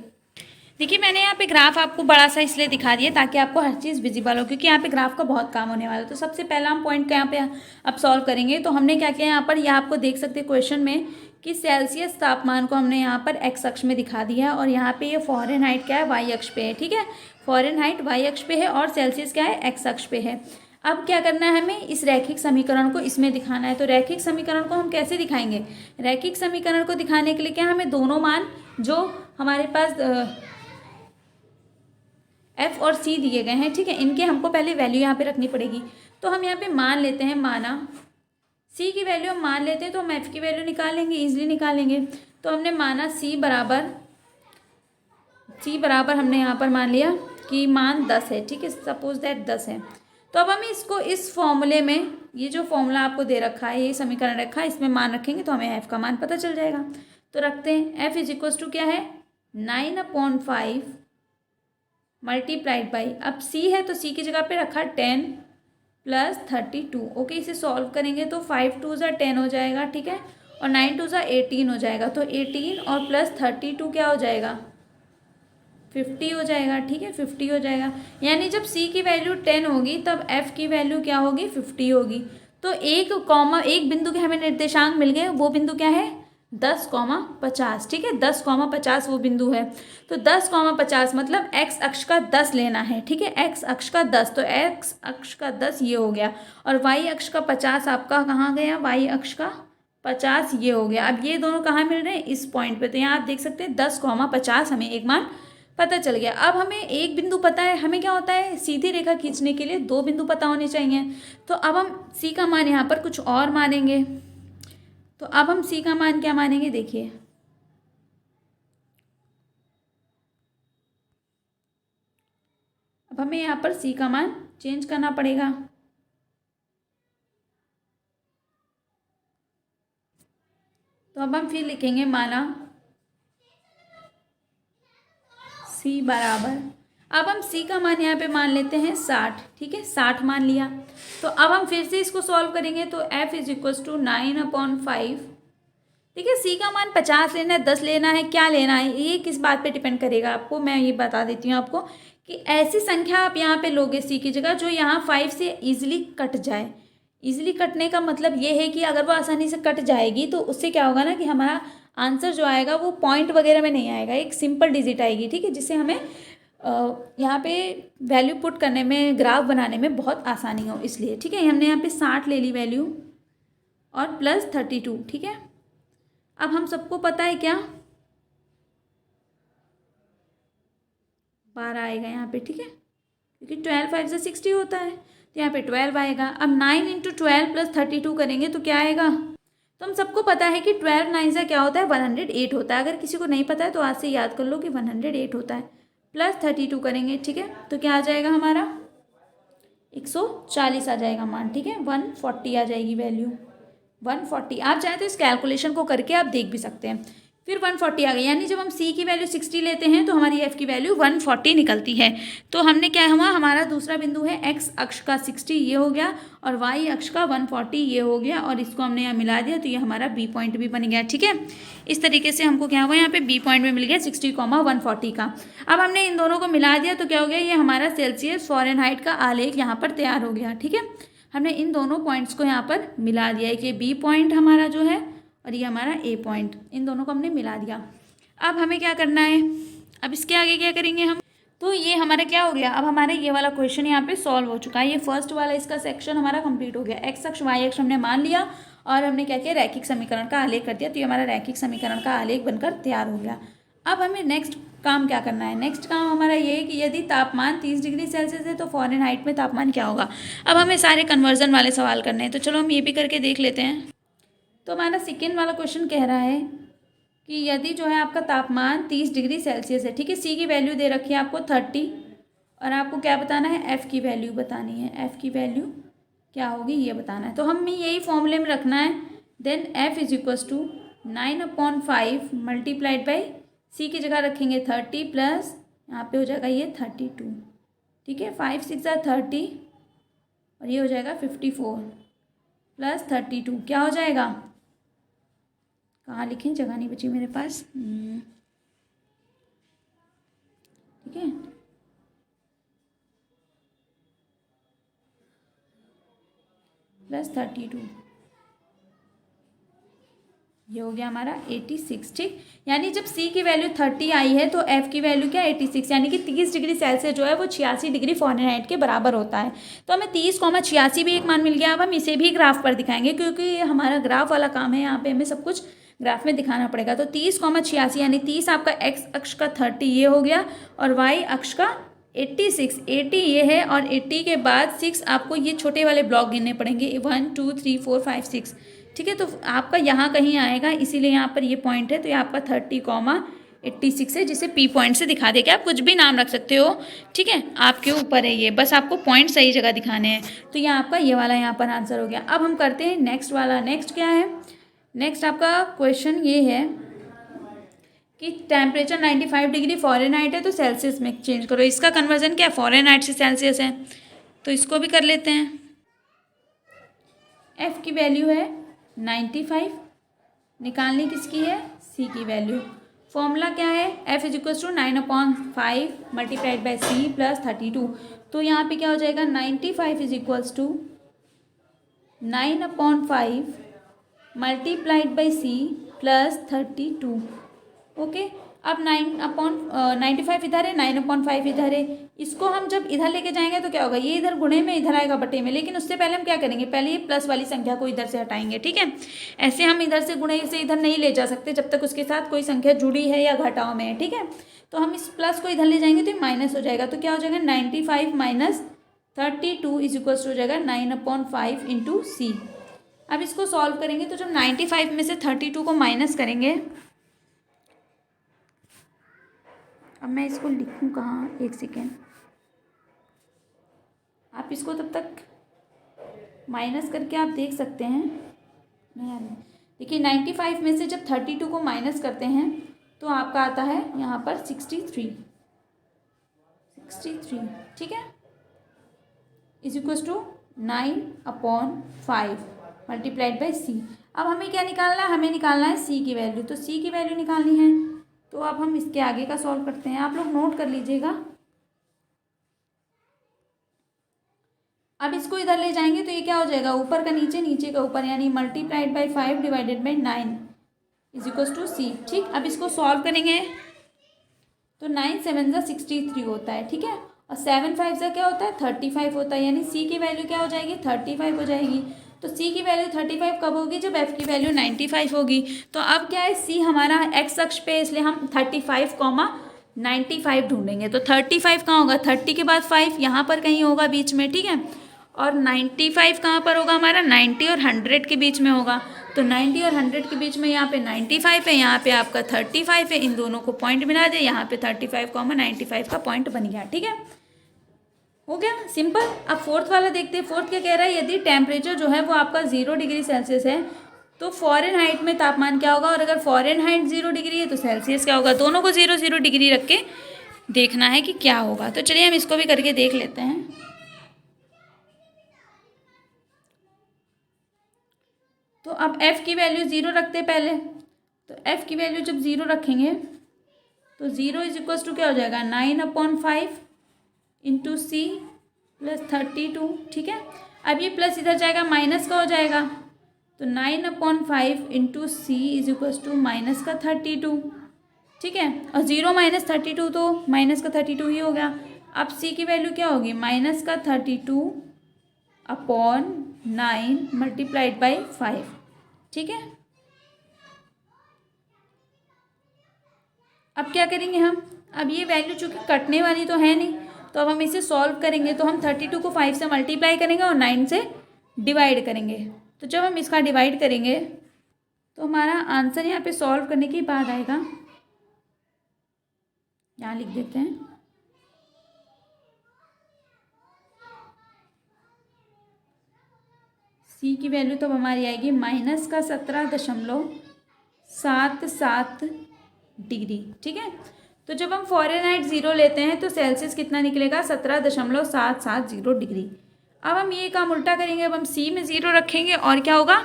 देखिए, मैंने यहाँ पे ग्राफ आपको बड़ा सा इसलिए दिखा दिया ताकि आपको हर चीज़ विजिबल हो, क्योंकि यहाँ पे ग्राफ का बहुत काम होने वाला है। तो सबसे पहला हम पॉइंट का यहाँ पे अब सॉल्व करेंगे। तो हमने क्या किया यहाँ पर, यह आपको देख सकते हैं क्वेश्चन में कि सेल्सियस तापमान को हमने यहाँ पर एक्स अक्ष में दिखा दिया है, और यहाँ पे ये फ़ारेनहाइट क्या है, वाई अक्ष पे है, ठीक है। फ़ारेनहाइट वाई अक्ष पे है और सेल्सियस क्या है, एक्स अक्ष पे है। अब क्या करना है हमें, इस रैखिक समीकरण को इसमें दिखाना है। तो रैखिक समीकरण को हम कैसे दिखाएंगे, रैखिक समीकरण को दिखाने के लिए क्या हमें दोनों मान जो हमारे पास F और C दिए गए हैं, ठीक है, इनके हमको पहले वैल्यू यहाँ पे रखनी पड़ेगी। तो हम यहाँ पे मान लेते हैं, माना C की वैल्यू हम मान लेते हैं, तो हम F की वैल्यू निकालेंगे, ईजिली निकालेंगे। तो हमने माना C बराबर हमने यहाँ पर मान लिया कि मान 10 है, ठीक है, सपोज दैट 10 है। तो अब हम इसको इस फॉर्मूले में, ये जो फॉर्मूला आपको दे रखा है, ये समीकरण रखा है, इसमें मान रखेंगे तो हमें F का मान पता चल जाएगा। तो रखते हैं, F = क्या है, 9/5 मल्टीप्लाइड बाई, अब C है तो C की जगह पे रखा 10 + 32। ओके, इसे सॉल्व करेंगे तो 5 × 2 = 10 हो जाएगा, ठीक है, और 9 × 2 = 18 हो जाएगा। तो 18 और प्लस 32 क्या हो जाएगा, 50 हो जाएगा, ठीक है, 50 हो जाएगा। यानी जब C की वैल्यू 10 होगी तब F की वैल्यू क्या होगी, 50 होगी। तो एक बिंदु के हमें निर्देशांक मिल गए, वो बिंदु क्या है, 10,50, ठीक है, 10,50 वो बिंदु है। तो 10,50 मतलब एक्स अक्ष का 10 लेना है, ठीक है, एक्स अक्ष का 10, तो एक्स अक्ष का 10 ये हो गया, और वाई अक्ष का 50 आपका कहाँ गया, वाई अक्ष का 50 ये हो गया। अब ये दोनों कहाँ मिल रहे हैं, इस पॉइंट पे। तो यहाँ आप देख सकते हैं 10,50 हमें एक मान पता चल गया। अब हमें एक बिंदु पता है, हमें क्या होता है, सीधी रेखा खींचने के लिए 2 बिंदु पता होने चाहिए। तो अब हम C का मान यहाँ पर कुछ और मानेंगे। तो अब हम C का मान क्या मानेंगे, देखिए, अब हमें यहाँ पर C का मान चेंज करना पड़ेगा। तो अब हम फिर लिखेंगे, माना C बराबर, अब हम C का मान यहाँ पे मान लेते हैं 60, ठीक है, 60 मान लिया। तो अब हम फिर से इसको सॉल्व करेंगे। तो F = 9/5, ठीक है, C का मान 50 लेना है, 10 लेना है, क्या लेना है, ये किस बात पे डिपेंड करेगा आपको, मैं ये बता देती हूँ आपको कि ऐसी संख्या आप यहाँ पे लोगे C की जगह जो यहाँ 5 से ईजिली कट जाए। ईजिली कटने का मतलब ये है कि अगर वो आसानी से कट जाएगी तो उससे क्या होगा ना कि हमारा आंसर जो आएगा वो पॉइंट वगैरह में नहीं आएगा, एक सिंपल डिजिट आएगी, ठीक है, जिससे हमें यहाँ पे वैल्यू पुट करने में, ग्राफ बनाने में बहुत आसानी हो, इसलिए, ठीक है। हमने यहाँ पे 60 ले ली वैल्यू और प्लस 32, ठीक है। अब हम सबको पता है क्या, 12 आएगा यहाँ पे, ठीक है, क्योंकि 12 5 से 60 होता है, तो यहाँ पे 12 आएगा। अब 9 × 12 + 32 करेंगे तो क्या आएगा, तो हम सबको पता है कि 12 9 से क्या होता है, 108 होता है। अगर किसी को नहीं पता है तो आज से याद कर लो कि 108 होता है। प्लस 32 करेंगे, ठीक है, तो क्या आ जाएगा हमारा 140 आ जाएगा मान, ठीक है, 140 आ जाएगी वैल्यू, 140। आप चाहें तो इस कैलकुलेशन को करके आप देख भी सकते हैं। फिर 140 आ गई, यानी जब हम सी की वैल्यू 60 लेते हैं तो हमारी एफ की वैल्यू 140 निकलती है। तो हमने क्या हुआ, हमारा दूसरा बिंदु है एक्स अक्ष का 60 ये हो गया और वाई अक्ष का 140 ये हो गया, और इसको हमने यहाँ मिला दिया तो ये हमारा बी पॉइंट भी बन गया। ठीक है, इस तरीके से हमको क्या हुआ, यहाँ पे बी पॉइंट में मिल गया 60,140 का। अब हमने इन दोनों को मिला दिया तो क्या हो गया, ये हमारा सेल्सियस फ़ारेनहाइट का आलेख यहाँ पर तैयार हो गया। ठीक है, हमने इन दोनों पॉइंट्स को यहाँ पर मिला दिया, कि बी पॉइंट हमारा जो है और ये हमारा ए पॉइंट, इन दोनों को हमने मिला दिया। अब हमें क्या करना है, अब इसके आगे क्या करेंगे हम, तो ये हमारा क्या हो गया, अब हमारे ये वाला क्वेश्चन यहाँ पे सॉल्व हो चुका है। ये फर्स्ट वाला इसका सेक्शन हमारा कंप्लीट हो गया। एक्स अक्ष वाई अक्ष हमने मान लिया और हमने क्या किया, रैखिक समीकरण का आलेख कर दिया, तो ये हमारा रैखिक समीकरण का आलेख बनकर तैयार हो गया। अब हमें नेक्स्ट काम क्या करना है, नेक्स्ट काम हमारा ये है कि यदि तापमान 30 डिग्री सेल्सियस है तो फ़ारेनहाइट में तापमान क्या होगा। अब हमें सारे कन्वर्जन वाले सवाल करने हैं, तो चलो हम ये भी करके देख लेते हैं। तो हमारा सेकेंड वाला क्वेश्चन कह रहा है कि यदि जो है आपका तापमान 30 डिग्री सेल्सियस है, ठीक है, सी की वैल्यू दे रखी है आपको 30 और आपको क्या बताना है, एफ़ की वैल्यू बतानी है। एफ़ की वैल्यू क्या होगी ये बताना है, तो हमें यही फॉर्मूले में रखना है। Then F is equals to 9/5 multiplied by C की जगह रखेंगे 30 प्लस यहाँ पे हो जाएगा ये 32। ठीक है, 5 6 30 और ये हो जाएगा 54 प्लस 32 क्या हो जाएगा, कहाँ लिखें, जगह नहीं बची मेरे पास। ठीक है, प्लस 32 ये हो गया हमारा 86। ठीक, यानी जब सी की वैल्यू 30 आई है तो एफ की वैल्यू क्या 86, यानी कि 30 डिग्री सेल्सियस जो है वो 86 डिग्री फ़ारेनहाइट के बराबर होता है। तो हमें 30,86 भी एक मान मिल गया। अब हम इसे भी ग्राफ पर दिखाएंगे, क्योंकि ये हमारा ग्राफ वाला काम है, यहाँ पे हमें सब कुछ ग्राफ में दिखाना पड़ेगा। तो 30,86 यानी 30 आपका एक्स अक्ष का 30 ये हो गया और वाई अक्ष का 86, 80 ये है और 80 के बाद 6 आपको ये छोटे वाले ब्लॉक गिनने पड़ेंगे, 1 2 3 4 5 6। ठीक है, तो आपका यहाँ कहीं आएगा, इसीलिए यहाँ पर ये पॉइंट है, तो ये आपका 30,86 है, जिसे पी पॉइंट से दिखा देगा। आप कुछ भी नाम रख सकते हो, ठीक है, आपके ऊपर है ये, बस आपको पॉइंट सही जगह दिखाने हैं। तो ये आपका ये वाला यहाँ पर आंसर हो गया। अब हम करते हैं नेक्स्ट वाला। नेक्स्ट क्या है, नेक्स्ट आपका क्वेश्चन ये है कि टेम्परेचर 95 डिग्री फ़ारेनहाइट है तो सेल्सियस में चेंज करो। इसका कन्वर्जन क्या है, फ़ारेनहाइट से सेल्सियस है, तो इसको भी कर लेते हैं। एफ़ की वैल्यू है 95, निकालनी किसकी है, सी की वैल्यू। फॉर्मूला क्या है, F is equals to 9/5 multiplied by C plus 32। तो यहाँ पे क्या हो जाएगा, 95 is equals to 9/5 multiplied by C plus 32। Okay, अब 9/95 इधर है, 9/5 इधर है। इसको हम जब इधर लेके जाएंगे तो क्या होगा, ये इधर गुणे में, इधर आएगा बटे में। लेकिन उससे पहले हम क्या करेंगे, पहले ये प्लस वाली संख्या को इधर से हटाएंगे। ठीक है, ऐसे हम इधर से गुणे से इधर नहीं ले जा सकते जब तक उसके साथ कोई संख्या जुड़ी है या घटाव में है। ठीक है, तो हम इस प्लस को इधर ले जाएंगे तो ये माइनस हो जाएगा। तो क्या हो जाएगा, 95 माइनस 32 इज इक्वल्स हो जाएगा 9/5 इंटू सी। अब इसको सॉल्व करेंगे तो जब 95 में से 32 को माइनस करेंगे, अब मैं इसको लिखूँ कहाँ, एक सेकेंड, आप इसको तब तक माइनस करके आप देख सकते हैं। नहीं, देखिए 95 में से जब 32 को माइनस करते हैं तो आपका आता है यहाँ पर 63। ठीक है, is equals to 9/5 multiplied by C. अब हमें क्या निकालना है, हमें निकालना है सी की वैल्यू। तो सी की वैल्यू निकालनी है, तो अब हम इसके आगे का सॉल्व करते हैं। आप लोग नोट कर लीजिएगा। अब इसको इधर ले जाएंगे तो ये क्या हो जाएगा, ऊपर का नीचे, नीचे का ऊपर, यानी multiplied by 5 divided by 9 is equals to C. ठीक, अब इसको सॉल्व करेंगे तो 9 7 ज़ा 63 होता है। ठीक है, और 7 5 ज़ा क्या होता है, 35 होता है। यानी सी की वैल्यू क्या हो जाएगी, 35 हो जाएगी। तो सी की वैल्यू 35 कब होगी, जब एफ की वैल्यू 95 होगी। तो अब क्या है, सी हमारा एक्स अक्ष पे, इसलिए हम 35,95 ढूंढेंगे। तो 35 कहाँ होगा, 30 के बाद 5 यहाँ पर कहीं होगा बीच में। ठीक है, और 95 कहाँ पर होगा हमारा, 90 और 100 के बीच में होगा। तो 90 और 100 के बीच में यहाँ पे 95 है, यहाँ पे आपका 35 है। इन दोनों को पॉइंट मिला दे, यहाँ पे 35,95 का पॉइंट बन गया। ठीक है, हो गया सिंपल। अब फोर्थ वाला देखते हैं। फोर्थ क्या कह रहा है, यदि टेम्परेचर जो है वो आपका 0 डिग्री सेल्सियस है तो फ़ारेनहाइट में तापमान क्या होगा, और अगर फ़ारेनहाइट 0 डिग्री है तो सेल्सियस क्या होगा। दोनों को 0 डिग्री रख के देखना है कि क्या होगा। तो चलिए हम इसको भी करके देख लेते हैं। तो अब F की वैल्यू 0 रखते हैं पहले। तो F की वैल्यू जब 0 रखेंगे तो 0 इज इक्वल्स टू क्या हो जाएगा, 9/5 इंटू सी प्लस 32। ठीक है, अब ये प्लस इधर जाएगा माइनस का हो जाएगा, तो 9/5 into C is equals to minus का 32। ठीक है, और 0 माइनस 32 तो माइनस का 32 ही हो गया। अब सी की वैल्यू क्या होगी, माइनस का 32/9 मल्टीप्लाइड बाई 5। ठीक है, अब क्या करेंगे हम, अब ये वैल्यू चूँकि कटने वाली तो है नहीं, तो अब हम इसे सॉल्व करेंगे। तो हम 32 को 5 से मल्टीप्लाई करेंगे और 9 से डिवाइड करेंगे। तो जब हम इसका डिवाइड करेंगे तो हमारा आंसर यहाँ पे सॉल्व करने के बाद आएगा, यहाँ लिख देते हैं, सी की वैल्यू तो हमारी आएगी माइनस का 17.77 डिग्री। ठीक है, तो जब हम फ़ारेनहाइट 0 लेते हैं तो सेल्सियस कितना निकलेगा, 17.770 डिग्री। अब हम ये काम उल्टा करेंगे, अब हम सी में 0 रखेंगे और क्या होगा,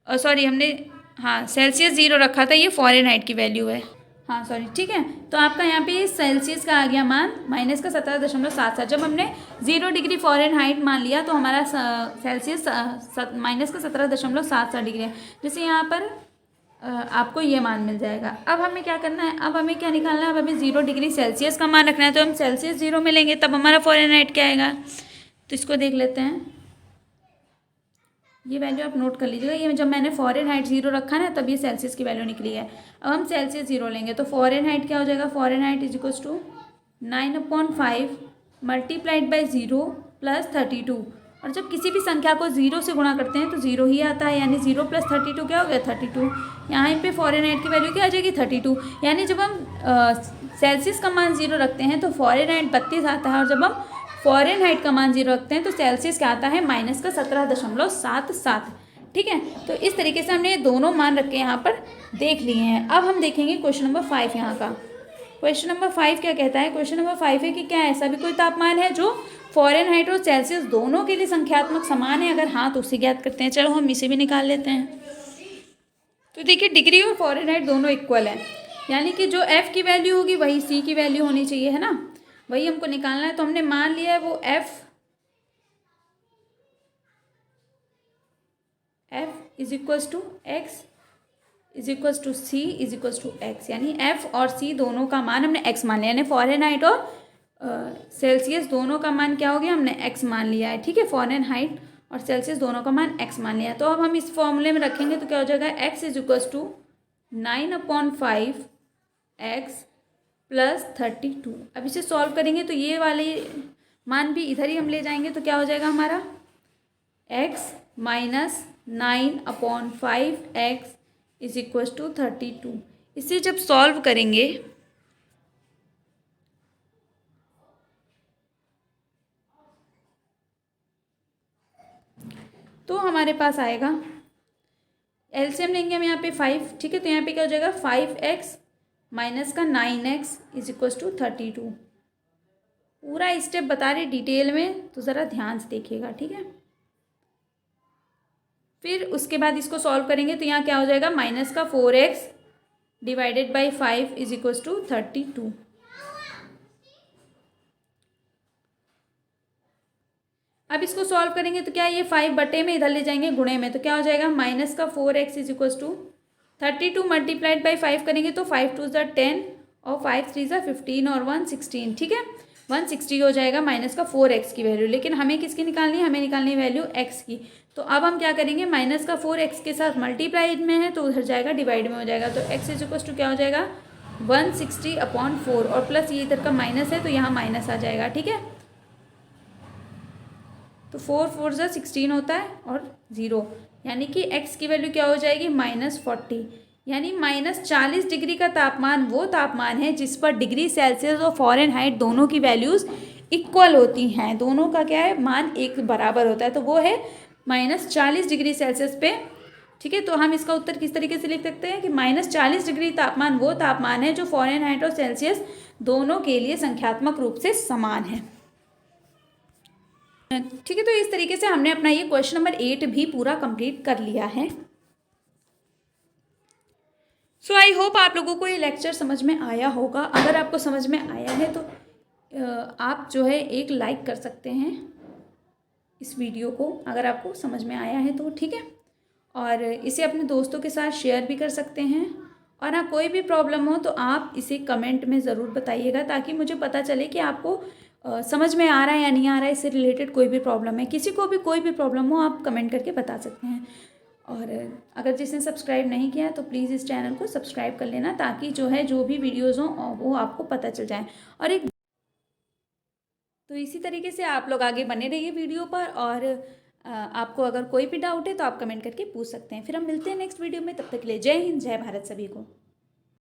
सॉरी हमने, हाँ सेल्सियस 0 रखा था, ये फ़ारेनहाइट की वैल्यू है, हाँ सॉरी। ठीक है, तो आपका यहाँ पे सेल्सियस का आ गया मान माइनस का 17.77। जब हमने 0 डिग्री फ़ारेनहाइट मान लिया तो हमारा सेल्सियस माइनस का 17.77 डिग्री है। जैसे यहाँ पर आपको ये मान मिल जाएगा। अब हमें क्या करना है, अब हमें क्या निकालना है, अब हमें 0 डिग्री सेल्सियस का मान रखना है। तो हम सेल्सियस 0 में लेंगे तब हमारा फ़ारेनहाइट क्या आएगा, तो इसको देख लेते हैं। ये वैल्यू आप नोट कर लीजिएगा, ये जब मैंने फ़ारेनहाइट 0 रखा ना तब ये सेल्सियस की वैल्यू निकली है। अब हम सेल्सियस 0 लेंगे तो फ़ारेनहाइट क्या हो जाएगा, Fahrenheit is equals to 9/5 multiplied by 0 plus 32। और जब किसी भी संख्या को 0 से गुणा करते हैं तो 0 ही आता है, यानी 0 प्लस 32 क्या हो गया, 32। यहाँ पे फ़ारेनहाइट की वैल्यू क्या आ जाएगी, 32। यानी जब हम सेल्सियस का मान 0 रखते हैं तो फ़ारेनहाइट 32 आता है, और जब हम फ़ारेनहाइट का मान 0 रखते हैं तो सेल्सियस क्या आता है, माइनस का 17.77। ठीक है, तो इस तरीके से हमने दोनों मान रख के यहाँ पर देख लिए हैं। अब हम देखेंगे क्वेश्चन नंबर 5। यहाँ का क्वेश्चन नंबर 5 क्या कहता है, क्वेश्चन नंबर 5 है कि क्या ऐसा भी कोई तापमान है जो फ़ारेनहाइट और सेल्सियस दोनों के लिए संख्यात्मक समान है, अगर हाँ तो उसे ज्ञात करते हैं। चलो हम इसे भी निकाल लेते हैं। तो देखिए डिग्री और फ़ारेनहाइट दोनों इक्वल है, यानी कि जो एफ़ की वैल्यू होगी वही सी की वैल्यू होनी चाहिए, है ना, वही हमको निकालना है। तो हमने मान लिया है वो F is equals to x is equals to C is equals to x, यानी एफ और सी दोनों का मान हमने एक्स मान लिया, यानी फ़ारेनहाइट और सेल्सियस दोनों का मान क्या हो गया, हमने एक्स मान लिया है। ठीक है, फ़ारेनहाइट और सेल्सियस दोनों का मान एक्स मान लिया है। तो अब हम इस फॉर्मूले में रखेंगे तो क्या हो जाएगा, x is equals to 9/5 x plus 32। अब इसे सॉल्व करेंगे तो ये वाले मान भी इधर ही हम ले जाएंगे, तो क्या हो जाएगा हमारा, x minus 9/5 x is equal to 32। इसे जब सॉल्व करेंगे तो हमारे पास आएगा, एलसीएम लेंगे हम यहाँ पे 5। ठीक है, तो यहाँ पे क्या हो जाएगा, 5x माइनस का 9x इज इक्वल टू 32। पूरा स्टेप बता रहे डिटेल में, तो ज़रा ध्यान से देखिएगा। ठीक है, फिर उसके बाद इसको सॉल्व करेंगे तो यहाँ क्या हो जाएगा, माइनस का 4x divided by 5 is equal to 32। अब इसको सॉल्व करेंगे तो क्या, ये 5 बटे में इधर ले जाएंगे गुणे में, तो क्या हो जाएगा, माइनस का 4x is equal to 32 multiplied by 5 करेंगे तो 5 2 ज़ा 10 और 5 3 ज़ा 15 और 1 16। ठीक है, 160 हो जाएगा माइनस का 4x की वैल्यू। लेकिन हमें किसकी निकालनी है, हमें निकालनी है वैल्यू x की। तो अब हम क्या करेंगे, माइनस का 4x के साथ मल्टीप्लाइड में है तो उधर जाएगा डिवाइड में हो जाएगा, तो x इज इक्वल टू क्या हो जाएगा, 160/4 और प्लस ये इधर का माइनस है तो यहाँ माइनस आ जाएगा। ठीक है, तो 4 4 ज़ा 16 होता है और 0, यानी कि x की वैल्यू क्या हो जाएगी, -40। यानी -40 डिग्री का तापमान वो तापमान है जिस पर डिग्री सेल्सियस और फ़ारेनहाइट दोनों की वैल्यूज़ इक्वल होती हैं, दोनों का क्या है, मान एक बराबर होता है, तो वो है -40 डिग्री सेल्सियस पे। ठीक है, तो हम इसका उत्तर किस तरीके से लिख सकते हैं कि -40 डिग्री तापमान वो तापमान है जो फ़ारेनहाइट और सेल्सियस दोनों के लिए संख्यात्मक रूप से समान है। ठीक है, तो इस तरीके से हमने अपना ये क्वेश्चन नंबर 8 भी पूरा कंप्लीट कर लिया है। सो आई होप आप लोगों को ये लेक्चर समझ में आया होगा। अगर आपको समझ में आया है तो आप जो है एक लाइक कर सकते हैं इस वीडियो को, अगर आपको समझ में आया है तो, ठीक है। और इसे अपने दोस्तों के साथ शेयर भी कर सकते हैं। और हाँ, कोई भी प्रॉब्लम हो तो आप इसे कमेंट में ज़रूर बताइएगा, ताकि मुझे पता चले कि आपको समझ में आ रहा है या नहीं आ रहा है, इससे रिलेटेड कोई भी प्रॉब्लम है। किसी को भी कोई भी प्रॉब्लम हो आप कमेंट करके बता सकते हैं। और अगर जिसने सब्सक्राइब नहीं किया तो प्लीज़ इस चैनल को सब्सक्राइब कर लेना, ताकि जो है जो भी वीडियोज़ हों वो आपको पता चल जाए। और एक तो इसी तरीके से आप लोग आगे बने रहिए वीडियो पर। और आपको अगर कोई भी डाउट है तो आप कमेंट करके पूछ सकते हैं। फिर हम मिलते हैं नेक्स्ट वीडियो में, तब तक के लिए जय हिंद, जय भारत सभी को।